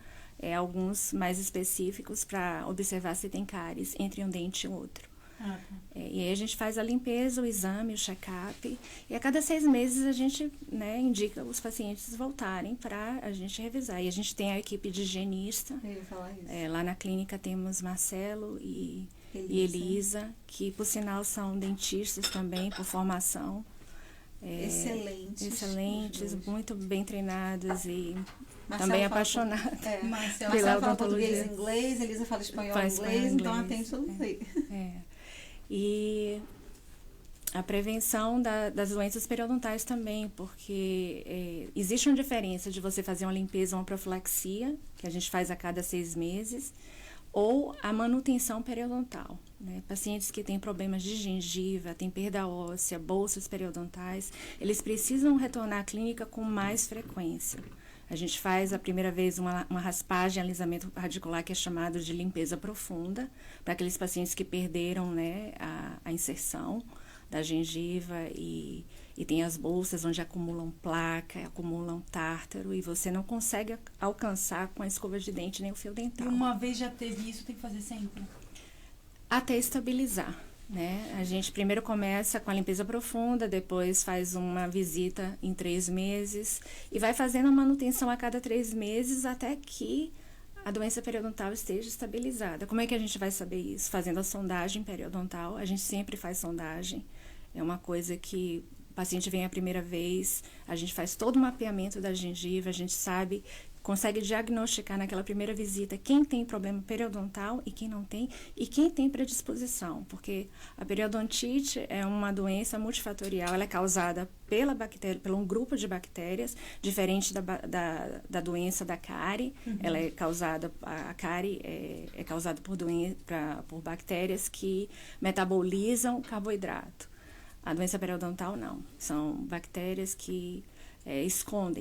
Speaker 2: alguns mais específicos para observar se tem cáries entre um dente e outro. E aí a gente faz a limpeza, o exame, o check-up, e a cada 6 meses a gente, né, indica os pacientes voltarem para a gente revisar. E a gente tem a equipe de higienista.
Speaker 3: Eu ia falar isso.
Speaker 2: Lá na clínica temos Marcelo e Elisa, que por sinal são dentistas também por formação. Excelentes, muito bem treinados e
Speaker 3: Marcelo
Speaker 2: também apaixonados
Speaker 3: Marcelo
Speaker 2: pela
Speaker 3: fala
Speaker 2: odontologia.
Speaker 3: português e inglês, Elisa fala espanhol e
Speaker 2: Espanhol,
Speaker 3: inglês, então atende todo mundo aí.
Speaker 2: E a prevenção das doenças periodontais também, porque existe uma diferença de você fazer uma limpeza ou uma profilaxia, que a gente faz a cada 6 meses, ou a manutenção periodontal. Né? Pacientes que têm problemas de gengiva, têm perda óssea, bolsas periodontais, eles precisam retornar à clínica com mais frequência. A gente faz a primeira vez uma raspagem, alisamento radicular, que é chamado de limpeza profunda, para aqueles pacientes que perderam, né, a inserção da gengiva e tem as bolsas onde acumulam placa, acumulam tártaro, e você não consegue alcançar com a escova de dente nem o fio dental.
Speaker 1: E uma vez já teve isso, tem que fazer sempre?
Speaker 2: Até estabilizar. né? A gente primeiro começa com a limpeza profunda, depois faz uma visita em 3 meses e vai fazendo a manutenção a cada 3 meses até que a doença periodontal esteja estabilizada. Como é que a gente vai saber isso? Fazendo a sondagem periodontal. A gente sempre faz sondagem. É uma coisa que o paciente vem a primeira vez, a gente faz todo o mapeamento da gengiva, a gente sabe, consegue diagnosticar naquela primeira visita quem tem problema periodontal e quem não tem, e quem tem predisposição, porque a periodontite é uma doença multifatorial, ela é causada pela bactéria, por um grupo de bactérias, diferente da doença da cárie. Ela é causada, a cárie é causada por bactérias que metabolizam carboidrato. A doença periodontal não, são bactérias que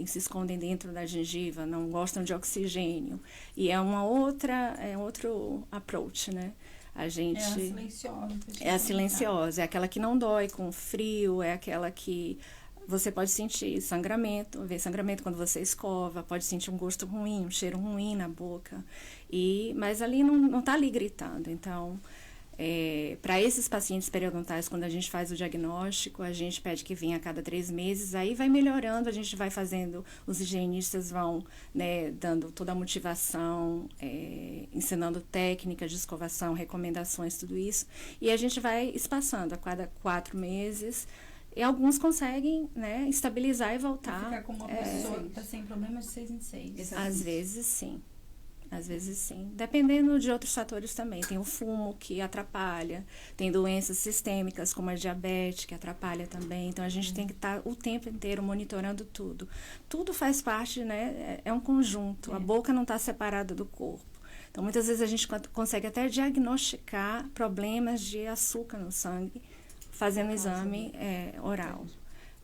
Speaker 2: se escondem dentro da gengiva, não gostam de oxigênio. E é outro approach, né? A gente...
Speaker 1: É a silenciosa.
Speaker 2: É a silenciosa, é aquela que não dói com frio, é aquela que você pode sentir sangramento, ver sangramento quando você escova, pode sentir um gosto ruim, um cheiro ruim na boca. Mas ali não está ali gritando, então... para esses pacientes periodontais, quando a gente faz o diagnóstico, a gente pede que venha a cada 3 meses, aí vai melhorando, a gente vai fazendo, os higienistas vão, né, dando toda a motivação, ensinando técnicas de escovação, recomendações, tudo isso, e a gente vai espaçando a cada 4 meses, e alguns conseguem, né, estabilizar e voltar.
Speaker 1: Ficar com uma pessoa que está sem problemas de 6 em 6.
Speaker 2: Às vezes, sim. Às vezes sim, dependendo de outros fatores também. Tem o fumo que atrapalha, tem doenças sistêmicas como a diabetes que atrapalha também. Então a gente tem que estar o tempo inteiro monitorando tudo. Tudo faz parte, né? É um conjunto. A boca não está separada do corpo. Então muitas vezes a gente consegue até diagnosticar problemas de açúcar no sangue fazendo exame oral.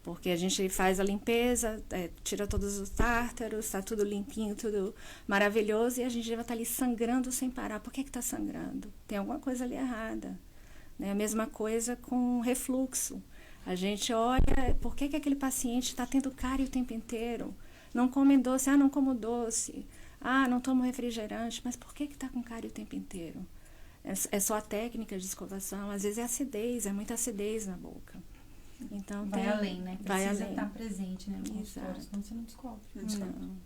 Speaker 2: Porque a gente faz a limpeza, tira todos os tártaros, está tudo limpinho, tudo maravilhoso, e a gengiva está ali sangrando sem parar. Por que está sangrando? Tem alguma coisa ali errada. Né? A mesma coisa com refluxo. A gente olha, por que aquele paciente está tendo cárie o tempo inteiro? Não come doce, não como doce. Não tomo refrigerante, mas por que está com cárie o tempo inteiro? É só a técnica de escovação, às vezes é acidez, é muita acidez na boca. Então,
Speaker 1: vai além, né? Precisa
Speaker 2: além.
Speaker 1: estar presente, né? No consultório, senão você não descobre.
Speaker 2: Não.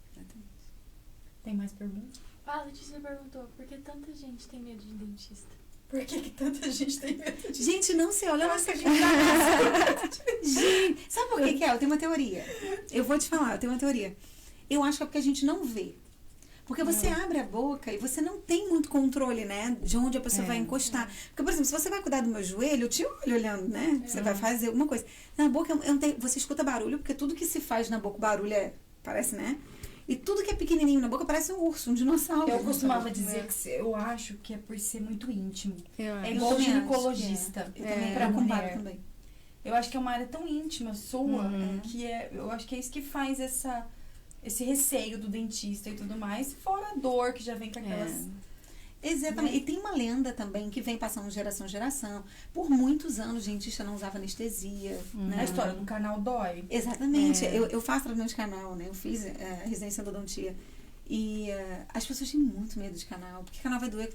Speaker 1: Tem mais perguntas?
Speaker 4: A Letícia perguntou, por que tanta gente tem medo de dentista?
Speaker 1: Por que tanta gente tem medo de...
Speaker 3: Gente, não se olha nossa gente. Gente, sabe por que é? Eu tenho uma teoria. Eu vou te falar, eu tenho uma teoria. Eu acho que é porque a gente não vê. Porque você abre a boca e você não tem muito controle, né? De onde a pessoa vai encostar. Porque, por exemplo, se você vai cuidar do meu joelho, eu te olho olhando, né? Você vai fazer alguma coisa. Na boca, você escuta barulho, porque tudo que se faz na boca, barulho parece, né? E tudo que é pequenininho na boca parece um urso, um dinossauro.
Speaker 1: Eu costumava dizer que eu acho que é por ser muito íntimo.
Speaker 2: É
Speaker 1: igual o ginecologista.
Speaker 3: Eu também
Speaker 1: pra
Speaker 3: comparo
Speaker 1: mulher.
Speaker 3: também.
Speaker 1: Eu acho que é uma área tão íntima sua, que eu acho que é isso que faz esse receio do dentista e tudo mais, fora a dor que já vem com aquelas...
Speaker 3: Exatamente. E tem uma lenda também que vem passando de geração em geração. Por muitos anos, o dentista não usava anestesia. Né?
Speaker 1: A história do canal dói.
Speaker 3: Exatamente. Eu faço tratamento de canal, né? Eu fiz residência em odontia. E as pessoas têm muito medo de canal. Porque canal vai doer,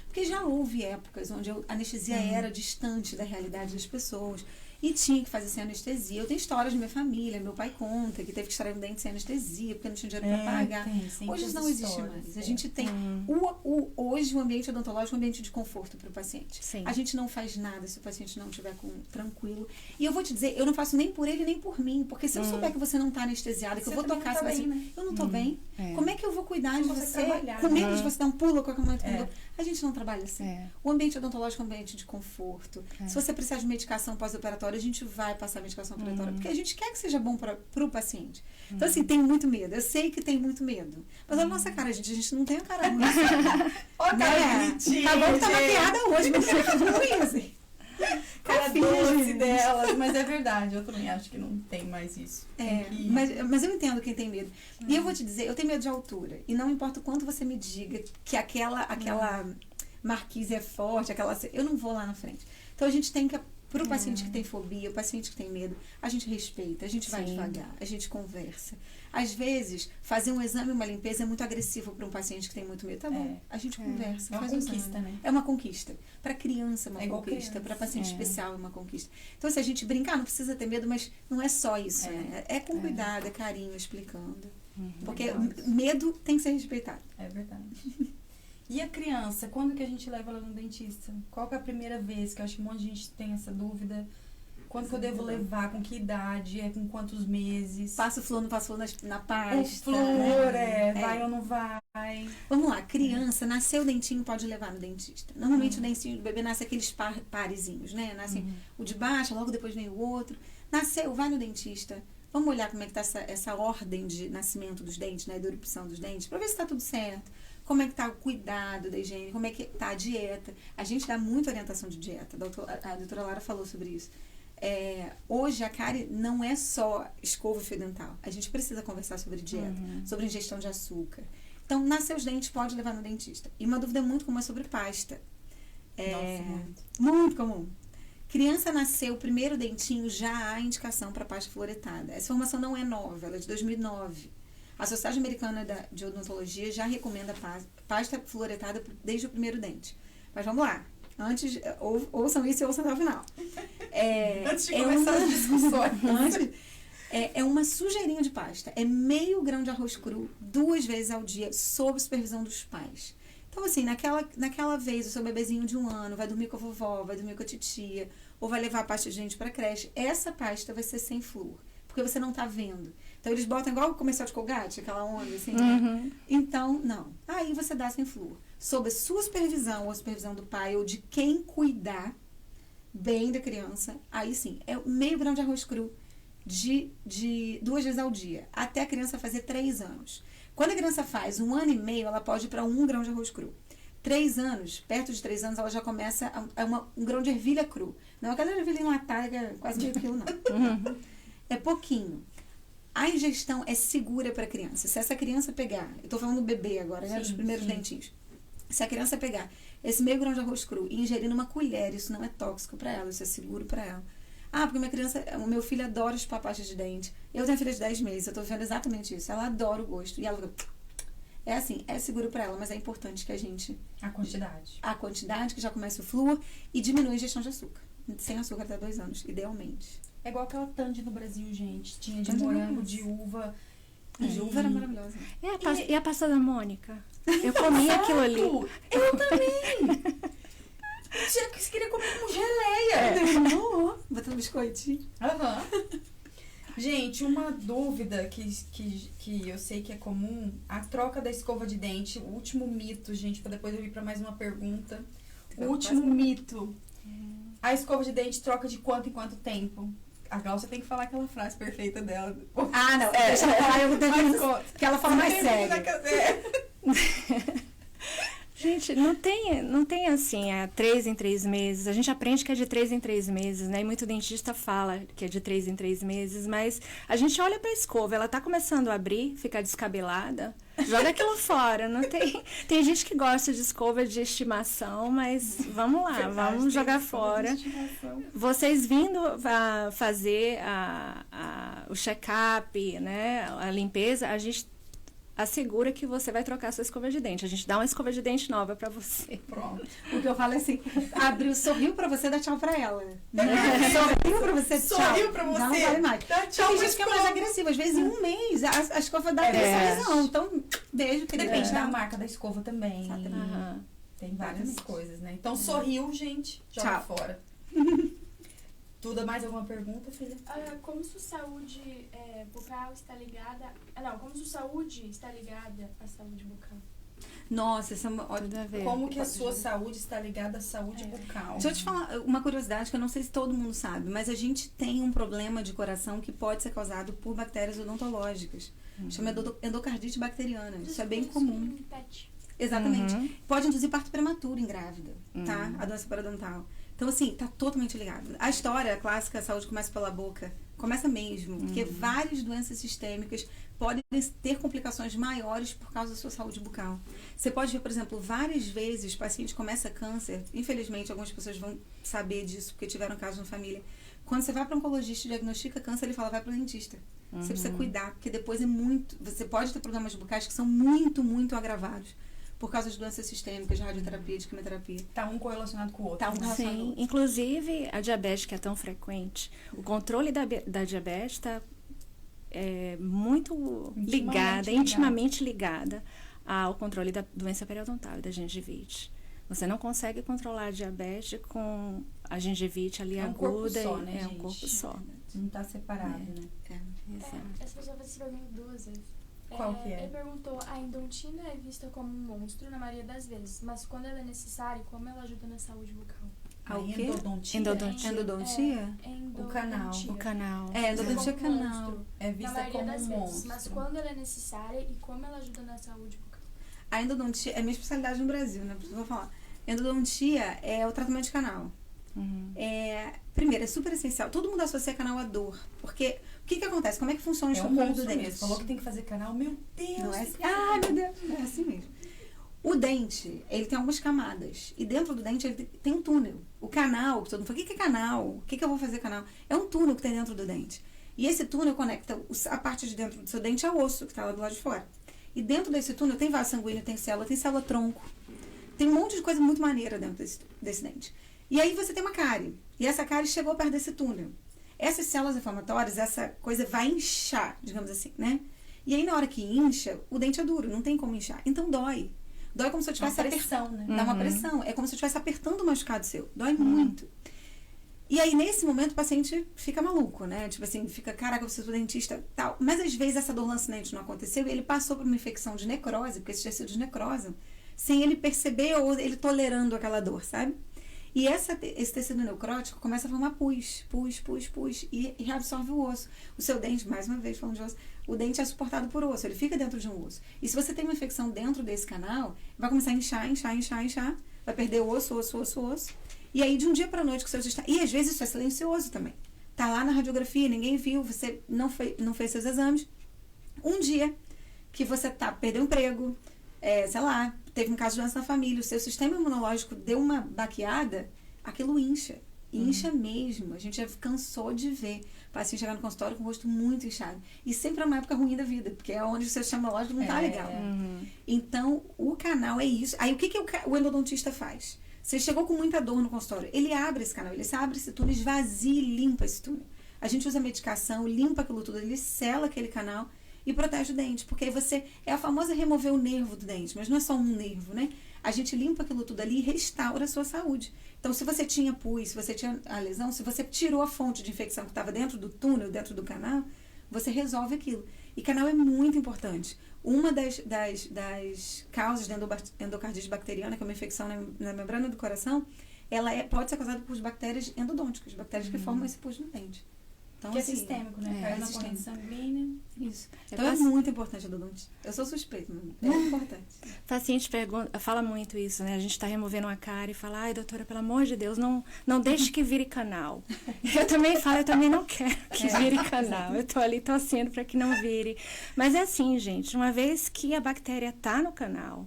Speaker 3: porque já houve épocas onde a anestesia era distante da realidade das pessoas. E tinha que fazer sem anestesia. Eu tenho histórias de minha família, meu pai conta que teve que extrair um dente sem anestesia, porque não tinha dinheiro para pagar. Hoje não existe mais. A gente tem hoje o ambiente odontológico é um ambiente de conforto para o paciente.
Speaker 2: Sim.
Speaker 3: A gente não faz nada se o paciente não estiver tranquilo. E eu vou te dizer, eu não faço nem por ele nem por mim, porque se eu souber que você não está anestesiada, que eu vou tocar, você vai assim, né? Eu não estou bem. Como é que eu vou cuidar de você com medo de você dar um pulo a qualquer momento? A gente não trabalha assim. O ambiente odontológico é um ambiente de conforto. Se você precisar de medicação pós-operatória, a gente vai passar medicação operatória, porque a gente quer que seja bom para o paciente. Então, assim, tem muito medo. Eu sei que tem muito medo. Mas olha a nossa cara, gente. A gente não tem a cara ruim.
Speaker 1: Olha a cara bonitinha,
Speaker 3: tá bom que tá maquiada hoje, mas não fica ruim, assim.
Speaker 1: Cara doce delas, mas é verdade. Eu também acho que não tem mais isso.
Speaker 3: Mas eu entendo quem tem medo. E eu vou te dizer, eu tenho medo de altura. E não importa o quanto você me diga que aquela marquise é forte, eu não vou lá na frente. Então, a gente tem que Para o paciente que tem fobia, o paciente que tem medo, a gente respeita, a gente vai
Speaker 2: Sim.
Speaker 3: devagar, a gente conversa. Às vezes, fazer um exame e uma limpeza é muito agressivo para um paciente que tem muito medo. Tá bom, a gente conversa,
Speaker 1: É uma
Speaker 3: faz o
Speaker 1: conquista,
Speaker 3: exame.
Speaker 1: né?
Speaker 3: É uma conquista. Para criança é uma
Speaker 1: É igual
Speaker 3: conquista,
Speaker 1: criança.
Speaker 3: para paciente
Speaker 2: É.
Speaker 3: especial é uma conquista. Então, se a gente brincar, não precisa ter medo, mas não é só isso, né? É com cuidado, é carinho, explicando. Porque
Speaker 1: Verdade.
Speaker 3: medo tem que ser respeitado.
Speaker 1: É verdade. E a criança, quando que a gente leva ela no dentista? Qual que é a primeira vez? Que eu acho que um monte de gente tem essa dúvida. Quando que eu devo levar? Com que idade? É com quantos meses?
Speaker 3: Passa o flor, não passa o flor na
Speaker 1: O
Speaker 3: pasta.
Speaker 1: flor,
Speaker 3: né?
Speaker 1: vai ou não vai?
Speaker 3: Vamos lá, criança, nasceu o dentinho, pode levar no dentista. Normalmente o dentinho do bebê nasce aqueles parezinhos, né? Nasce o de baixo, logo depois vem o outro. Nasceu, vai no dentista. Vamos olhar como é que tá essa ordem de nascimento dos dentes, né? Da erupção dos dentes, pra ver se tá tudo certo. Como é que tá o cuidado da higiene, como é que tá a dieta. A gente dá muita orientação de dieta. A doutora Lara falou sobre isso. Hoje a cárie não é só escova e fio dental. A gente precisa conversar sobre dieta, sobre ingestão de açúcar. Então, nascer os dentes pode levar no dentista. E uma dúvida muito comum é sobre pasta.
Speaker 1: Nossa, muito.
Speaker 3: Muito comum. Criança nasceu, o primeiro dentinho, já há indicação para pasta fluoretada. Essa informação não é nova, ela é de 2009. A Sociedade Americana de Odontologia já recomenda pasta fluoretada desde o primeiro dente. Mas vamos lá. Antes, ouçam isso e ouçam até o final.
Speaker 1: Antes de começar as discussões.
Speaker 3: É uma sujeirinha de pasta. É meio grão de arroz cru, 2 vezes ao dia, sob supervisão dos pais. Então, assim, naquela vez, o seu bebezinho de 1 ano vai dormir com a vovó, vai dormir com a titia, ou vai levar a pasta de dente para creche, essa pasta vai ser sem flúor, porque você não tá vendo. Então, eles botam igual o comercial de Colgate, aquela onda, assim, né? Então, não. Aí você dá sem flúor. Sob a sua supervisão, ou a supervisão do pai, ou de quem cuidar bem da criança, aí sim, é meio grão de arroz cru, de 2 vezes ao dia, até a criança fazer 3 anos. Quando a criança faz 1 ano e meio, ela pode ir para 1 grão de arroz cru. 3 anos, perto de 3 anos, ela já começa um grão de ervilha cru. Não aquela ervilha enlatada, que é quase meio quilo, não. É pouquinho. A ingestão é segura para a criança. Se essa criança pegar, eu tô falando do bebê agora, né, dos primeiros dentinhos. Se a criança pegar esse meio grão de arroz cru e ingerir numa colher, isso não é tóxico para ela, isso é seguro para ela. Ah, porque o meu filho adora chupar pasta de dente. Eu tenho filha de 10 meses, eu tô vendo exatamente isso. Ela adora o gosto. E ela fica... É assim, é seguro pra ela, mas é importante que a gente...
Speaker 1: A quantidade.
Speaker 3: A quantidade, que já começa o flúor, e diminui a ingestão de açúcar. Sem açúcar até 2 anos, idealmente.
Speaker 1: É igual aquela Tandy no Brasil, gente. Tinha de
Speaker 3: Tandy
Speaker 1: morango,
Speaker 3: não.
Speaker 1: de uva.
Speaker 3: A de uva era maravilhosa.
Speaker 2: E a pasta da Mônica? Eu comi aquilo ali.
Speaker 1: Eu também! Você queria comer com geleia.
Speaker 3: Botando biscoitinho.
Speaker 1: Aham. Gente, uma dúvida que eu sei que é comum, a troca da escova de dente, o último mito, gente, pra depois eu ir pra mais uma pergunta. O último mito. A escova de dente troca de quanto em quanto tempo? A Glaucia tem que falar aquela frase perfeita dela.
Speaker 3: Ah, não. Deixa ela falar, eu termino. Que ela fala mais sério.
Speaker 2: Gente, não tem assim, 3 em 3 meses. A gente aprende que é de 3 em 3 meses, né? E muito dentista fala que é de 3 em 3 meses, mas a gente olha pra escova, ela tá começando a abrir, ficar descabelada, joga aquilo fora. Não tem gente que gosta de escova de estimação, mas vamos lá,
Speaker 1: Verdade,
Speaker 2: vamos jogar
Speaker 1: escova
Speaker 2: fora.
Speaker 1: de estimação.
Speaker 2: Vocês vindo a fazer o check-up, né? A limpeza, a gente assegura que você vai trocar a sua escova de dente. A gente dá uma escova de dente nova pra você.
Speaker 1: Pronto.
Speaker 3: O que eu falo é assim, abriu, sorriu pra você, dá tchau pra ela. Sorriu pra você, tchau.
Speaker 1: Sorriu pra você,
Speaker 3: Não vale mais.
Speaker 1: dá tchau
Speaker 3: Tem
Speaker 1: pra
Speaker 3: gente que é mais
Speaker 1: escova.
Speaker 3: agressiva. Às vezes em 1 mês, a escova dá pressão. Então, beijo, querida.
Speaker 1: Depende da marca da escova também.
Speaker 3: Exatamente.
Speaker 2: Aham.
Speaker 1: Tem várias
Speaker 3: Exatamente.
Speaker 1: coisas, né? Então, sorriu, gente, joga
Speaker 3: Tchau.
Speaker 1: fora. Duda, mais alguma pergunta, filha?
Speaker 4: Como sua saúde bucal está ligada... como sua saúde está ligada à saúde bucal?
Speaker 3: Nossa, essa é uma...
Speaker 2: Tudo a ver.
Speaker 1: Como que a sua saúde está ligada à saúde bucal?
Speaker 3: Deixa eu te falar uma curiosidade que eu não sei se todo mundo sabe, mas a gente tem um problema de coração que pode ser causado por bactérias odontológicas. Chama endocardite bacteriana. Isso é bem comum.
Speaker 4: Pet.
Speaker 3: Exatamente. Pode induzir parto prematuro em grávida, tá? A doença parodontal. Então, assim, tá totalmente ligado. A história clássica, a saúde começa pela boca, Começa mesmo, porque várias doenças sistêmicas podem ter complicações maiores por causa da sua saúde bucal. Você pode ver, por exemplo, várias vezes o paciente começa câncer, infelizmente algumas pessoas vão saber disso porque tiveram casos na família. Quando você vai para um oncologista e diagnostica câncer, ele fala, vai para o dentista. Você precisa cuidar, porque depois você pode ter problemas bucais que são muito, muito agravados por causa de doenças sistêmicas, de radioterapia, de quimioterapia.
Speaker 1: Tá um correlacionado com o outro.
Speaker 3: Tá um relacionado com o
Speaker 2: Sim,
Speaker 3: outro.
Speaker 2: inclusive a diabetes que é tão frequente, o controle da diabetes está muito intimamente ligada ao controle da doença periodontal e da gengivite. Você não consegue controlar a diabetes com a gengivite ali
Speaker 1: É um
Speaker 2: aguda.
Speaker 1: corpo só, né,
Speaker 2: É um
Speaker 1: gente?
Speaker 2: corpo só.
Speaker 1: Não tá separado, né?
Speaker 2: Exato.
Speaker 4: Essa pessoa fez essa pergunta 2 vezes.
Speaker 1: Qual que é?
Speaker 4: Ele perguntou, a endontina é vista como um monstro na maioria das vezes, mas quando ela é necessária, como ela ajuda na saúde bucal?
Speaker 3: Ah, o quê?
Speaker 1: Endodontia.
Speaker 3: Endodontia?
Speaker 1: O canal.
Speaker 2: O canal.
Speaker 3: Endodontia é
Speaker 4: como um
Speaker 3: canal.
Speaker 4: monstro,
Speaker 1: É
Speaker 4: na
Speaker 1: vista
Speaker 4: maioria
Speaker 1: como
Speaker 4: das
Speaker 1: um
Speaker 4: vezes,
Speaker 1: monstro.
Speaker 4: mas quando ela é necessária e como ela ajuda na saúde bucal?
Speaker 3: A endodontia é a minha especialidade no Brasil, né? Vou falar. Endodontia é o tratamento de canal. Primeiro, é super essencial. Todo mundo associa canal à dor. Porque o que acontece? Como é que funciona o
Speaker 1: É um
Speaker 3: estrutura do
Speaker 1: monstro
Speaker 3: dente?
Speaker 1: mesmo. Falou que tem que fazer canal. Meu Deus!
Speaker 3: Não é
Speaker 1: tem
Speaker 3: assim?
Speaker 1: que fazer
Speaker 3: Ai,
Speaker 1: canal.
Speaker 3: meu Deus. É assim mesmo. O dente, ele tem algumas camadas. E dentro do dente, ele tem um túnel. O canal, que todo mundo fala, o que é canal? O que eu vou fazer canal? É um túnel que tem dentro do dente. E esse túnel conecta a parte de dentro do seu dente ao osso, que está lá do lado de fora. E dentro desse túnel tem vaso sanguíneo, tem célula tronco. Tem um monte de coisa muito maneira dentro desse dente. E aí você tem uma cárie. E essa cárie chegou perto desse túnel. Essas células inflamatórias, essa coisa vai inchar, digamos assim, né? E aí na hora que incha, o dente é duro, não tem como inchar. Então dói. Dói como se eu estivesse
Speaker 1: pressão, né?
Speaker 3: Dá uma pressão. É como se eu estivesse apertando o machucado seu. Dói muito. E aí, nesse momento, o paciente fica maluco, né? Tipo assim, fica, caraca, eu preciso do dentista, tal. Mas, às vezes, essa dor lancinante não aconteceu e ele passou por uma infecção de necrose, porque esses tecidos necrosam, sem ele perceber ou ele tolerando aquela dor, sabe? E esse tecido necrótico começa a formar pus, e reabsorve o osso. O seu dente, mais uma vez falando de osso, o dente é suportado por osso, ele fica dentro de um osso. E se você tem uma infecção dentro desse canal, vai começar a inchar, vai perder osso. E aí, de um dia para a noite, que o seu está... E às vezes isso é silencioso também. Tá lá na radiografia, ninguém viu, você não fez seus exames. Um dia que você perdeu o emprego, sei lá, teve um caso de doença na família, o seu sistema imunológico deu uma baqueada, aquilo incha. Incha mesmo. A gente já cansou de ver o paciente chegar no consultório com o rosto muito inchado. E sempre é uma época ruim da vida, porque é onde o seu sistema imunológico não tá legal. Então, o canal é isso. Aí, o que o endodontista faz? Você chegou com muita dor no consultório, ele abre esse canal, ele abre esse túnel, esvazia e limpa esse túnel. A gente usa medicação, limpa aquilo tudo, ele sela aquele canal e protege o dente, porque aí é a famosa remover o nervo do dente, mas não é só um nervo, né? A gente limpa aquilo tudo ali e restaura a sua saúde. Então, se você tinha pus, se você tinha a lesão, se você tirou a fonte de infecção que estava dentro do túnel, dentro do canal, você resolve aquilo. E canal é muito importante. Uma das causas da endocardite bacteriana, que é uma infecção na membrana do coração, ela pode ser causada por bactérias endodônticas, bactérias que formam esse pus no dente. Então,
Speaker 1: Que é
Speaker 3: assim,
Speaker 1: sistêmico, né? Cai na corrente sanguínea.
Speaker 3: Isso. Então é muito importante a endodontia. Eu sou suspeita, mas é importante.
Speaker 2: O paciente fala muito isso, né? A gente está removendo uma cárie e fala, ai, doutora, pelo amor de Deus, não deixe que vire canal. Eu também falo, eu também não quero que vire canal. Eu tô ali torcendo para que não vire. Mas é assim, gente, uma vez que a bactéria tá no canal,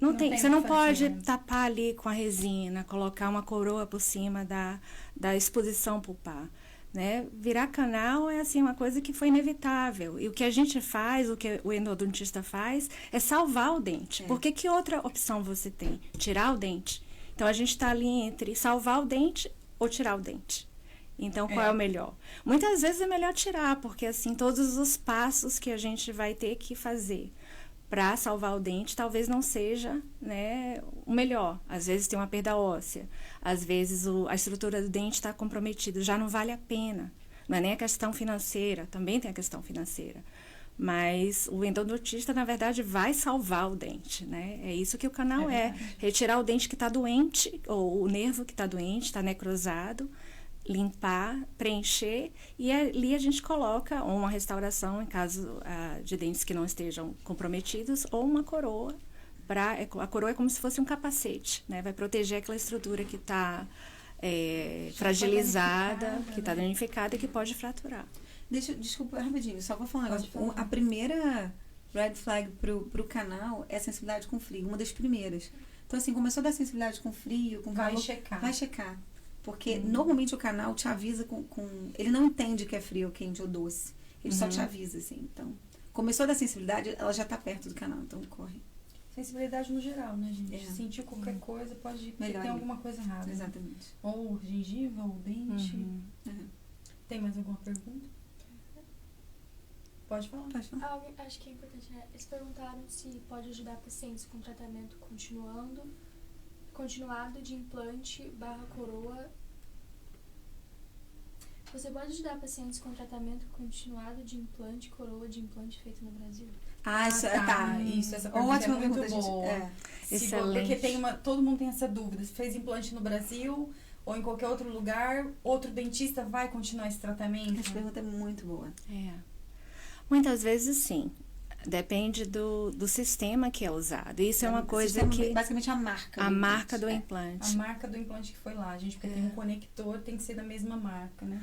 Speaker 2: você não pode tapar ali com a resina, colocar uma coroa por cima da exposição pulpar. Né? Virar canal é assim uma coisa que foi inevitável. E o que a gente faz, o que o endodontista faz, é salvar o dente. Porque que outra opção você tem? Tirar o dente. Então, a gente está ali entre salvar o dente ou tirar o dente. Então, qual é o melhor? Muitas vezes é melhor tirar, porque assim, todos os passos que a gente vai ter que fazer para salvar o dente, talvez não seja, né, o melhor. Às vezes tem uma perda óssea, às vezes a estrutura do dente está comprometida, já não vale a pena. Não é nem a questão financeira, também tem a questão financeira. Mas o endodontista, na verdade, vai salvar o dente, né? É isso que o canal é. Retirar o dente que está doente, ou o nervo que está doente, está necrosado, limpar, preencher, e ali a gente coloca uma restauração em caso de dentes que não estejam comprometidos, ou uma coroa. A coroa é como se fosse um capacete, né? Vai proteger aquela estrutura que está fragilizada, que está danificada e que pode fraturar.
Speaker 3: Desculpa, rapidinho, só vou falar um negócio.
Speaker 1: Pode falar.
Speaker 3: A primeira red flag pro canal é a sensibilidade com frio, uma das primeiras. Então, assim, começou a dar sensibilidade com frio, com
Speaker 1: Vai
Speaker 3: calor,
Speaker 1: checar.
Speaker 3: vai checar. Porque normalmente o canal te avisa ele não entende que é frio, quente ou doce. Ele só te avisa, assim. Então, começou a dar sensibilidade, ela já tá perto do canal, então corre.
Speaker 1: Sensibilidade no geral, né, gente?
Speaker 3: É.
Speaker 1: Sentiu qualquer coisa, pode ir porque
Speaker 3: Melhor
Speaker 1: tem
Speaker 3: ir.
Speaker 1: alguma coisa errada.
Speaker 3: Exatamente.
Speaker 1: Ou gengiva, ou dente.
Speaker 3: Uhum.
Speaker 1: Tem mais alguma pergunta? Pode falar.
Speaker 3: Pode falar.
Speaker 4: Acho que é importante, né? Eles perguntaram se pode ajudar pacientes com tratamento continuado de implante / coroa. Você pode ajudar pacientes com tratamento continuado de implante, coroa de implante feito no Brasil?
Speaker 3: Isso, tá.
Speaker 1: Isso, essa pergunta
Speaker 3: Ótima
Speaker 1: é muito
Speaker 3: pergunta, gente.
Speaker 1: boa.
Speaker 3: É.
Speaker 2: Excelente.
Speaker 1: Porque todo mundo tem essa dúvida. Se fez implante no Brasil ou em qualquer outro lugar, outro dentista vai continuar esse tratamento?
Speaker 3: Essa pergunta é muito boa.
Speaker 2: Muitas vezes sim. Depende do sistema que é usado. Isso é uma coisa que...
Speaker 3: Basicamente a marca.
Speaker 2: A
Speaker 3: do
Speaker 2: marca do
Speaker 3: implante.
Speaker 2: implante.
Speaker 1: A marca do implante que foi lá, gente, porque tem um conector, tem que ser da mesma marca, né?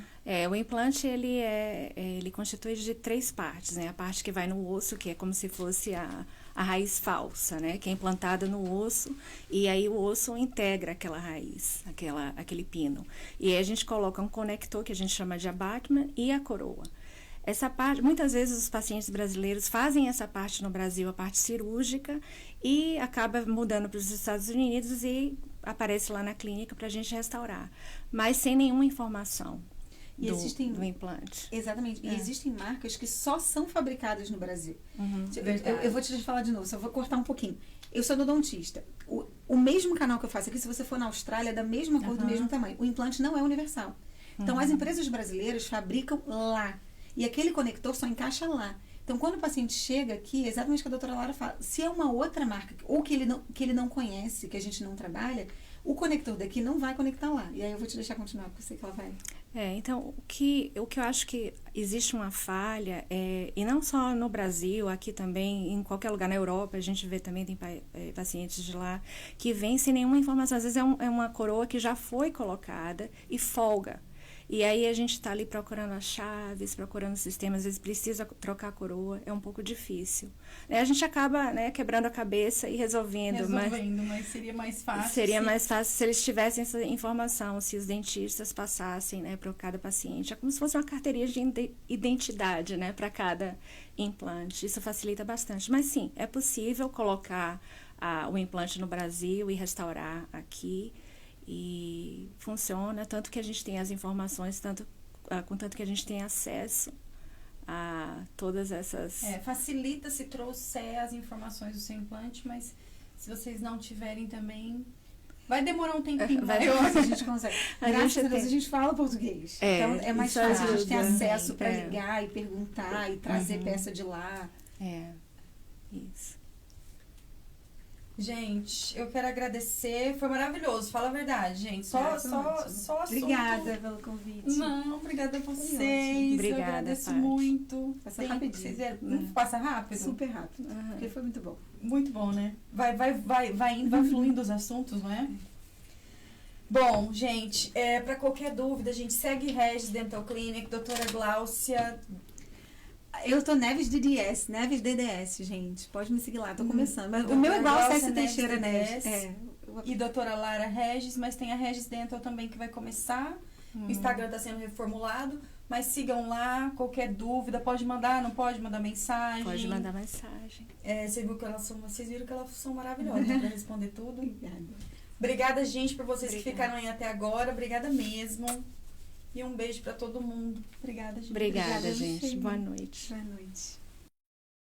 Speaker 2: O implante, ele constitui de 3 partes, né? A parte que vai no osso, que é como se fosse a raiz falsa, né? Que é implantada no osso, e aí o osso integra aquela raiz, aquele pino. E aí a gente coloca um conector, que a gente chama de abutment, e a coroa. Essa parte, muitas vezes os pacientes brasileiros fazem essa parte no Brasil, a parte cirúrgica, e acaba mudando para os Estados Unidos e aparece lá na clínica para a gente restaurar, mas sem nenhuma informação do implante.
Speaker 3: Exatamente. E existem marcas que só são fabricadas no Brasil.
Speaker 1: Verdade.
Speaker 3: Eu vou te falar de novo, só vou cortar um pouquinho. Eu sou odontista. O mesmo canal que eu faço aqui, se você for na Austrália, é da mesma cor, do mesmo tamanho. O implante não é universal. Então, as empresas brasileiras fabricam lá. E aquele conector só encaixa lá. Então, quando o paciente chega aqui, exatamente o que a doutora Lara fala, se é uma outra marca, ou que ele não conhece, que a gente não trabalha, o conector daqui não vai conectar lá. E aí eu vou te deixar continuar, porque eu sei que ela vai.
Speaker 2: Então, o que eu acho que existe uma falha, e não só no Brasil, aqui também, em qualquer lugar na Europa, a gente vê também, tem pacientes de lá, que vêm sem nenhuma informação. Às vezes é uma coroa que já foi colocada e folga. E aí a gente está ali procurando as chaves, procurando o sistema, às vezes precisa trocar a coroa, é um pouco difícil. A gente acaba, né, quebrando a cabeça e resolvendo,
Speaker 1: mas seria mais fácil.
Speaker 2: Seria mais fácil se eles tivessem essa informação, se os dentistas passassem, né, para cada paciente. É como se fosse uma carteirinha de identidade, né, para cada implante. Isso facilita bastante. Mas sim, é possível colocar o implante no Brasil e restaurar aqui. E funciona, tanto que a gente tem as informações, contanto que a gente tem acesso a todas essas...
Speaker 1: Facilita se trouxer as informações do seu implante, mas se vocês não tiverem também, vai demorar um tempinho.
Speaker 3: Mas a gente consegue. Graças a Deus a gente fala português. Então é mais fácil, a gente tem acesso para ligar e perguntar e trazer peça de lá.
Speaker 2: Isso.
Speaker 1: Gente, eu quero agradecer, foi maravilhoso, fala a verdade, gente. Só assunto.
Speaker 3: Obrigada pelo convite.
Speaker 1: Não, obrigada a vocês.
Speaker 2: Obrigada,
Speaker 1: eu agradeço
Speaker 2: Paty.
Speaker 1: muito.
Speaker 3: Passa rapidinho.
Speaker 1: Passa rápido?
Speaker 3: Super rápido. Porque foi muito bom.
Speaker 1: Muito bom, né? Vai indo, vai fluindo os assuntos, não é? Bom, gente, para qualquer dúvida, a gente segue Regis Dental Clinic, doutora Gláucia.
Speaker 3: Eu tô Neves DDS, gente. Pode me seguir lá, tô começando. Mas o meu é igual a Cécia Teixeira Neves.
Speaker 1: E doutora Lara Regis, mas tem a Regis Dental também que vai começar. O Instagram tá sendo reformulado, mas sigam lá, qualquer dúvida, pode mandar, não pode mandar mensagem.
Speaker 2: Pode mandar mensagem.
Speaker 1: Vocês viram que elas são maravilhosas para responder tudo. Obrigada, gente, por vocês que ficaram aí até agora. Obrigada mesmo. E um beijo para todo mundo. Obrigada, gente.
Speaker 2: Obrigada, gente. Boa noite.
Speaker 3: Boa noite.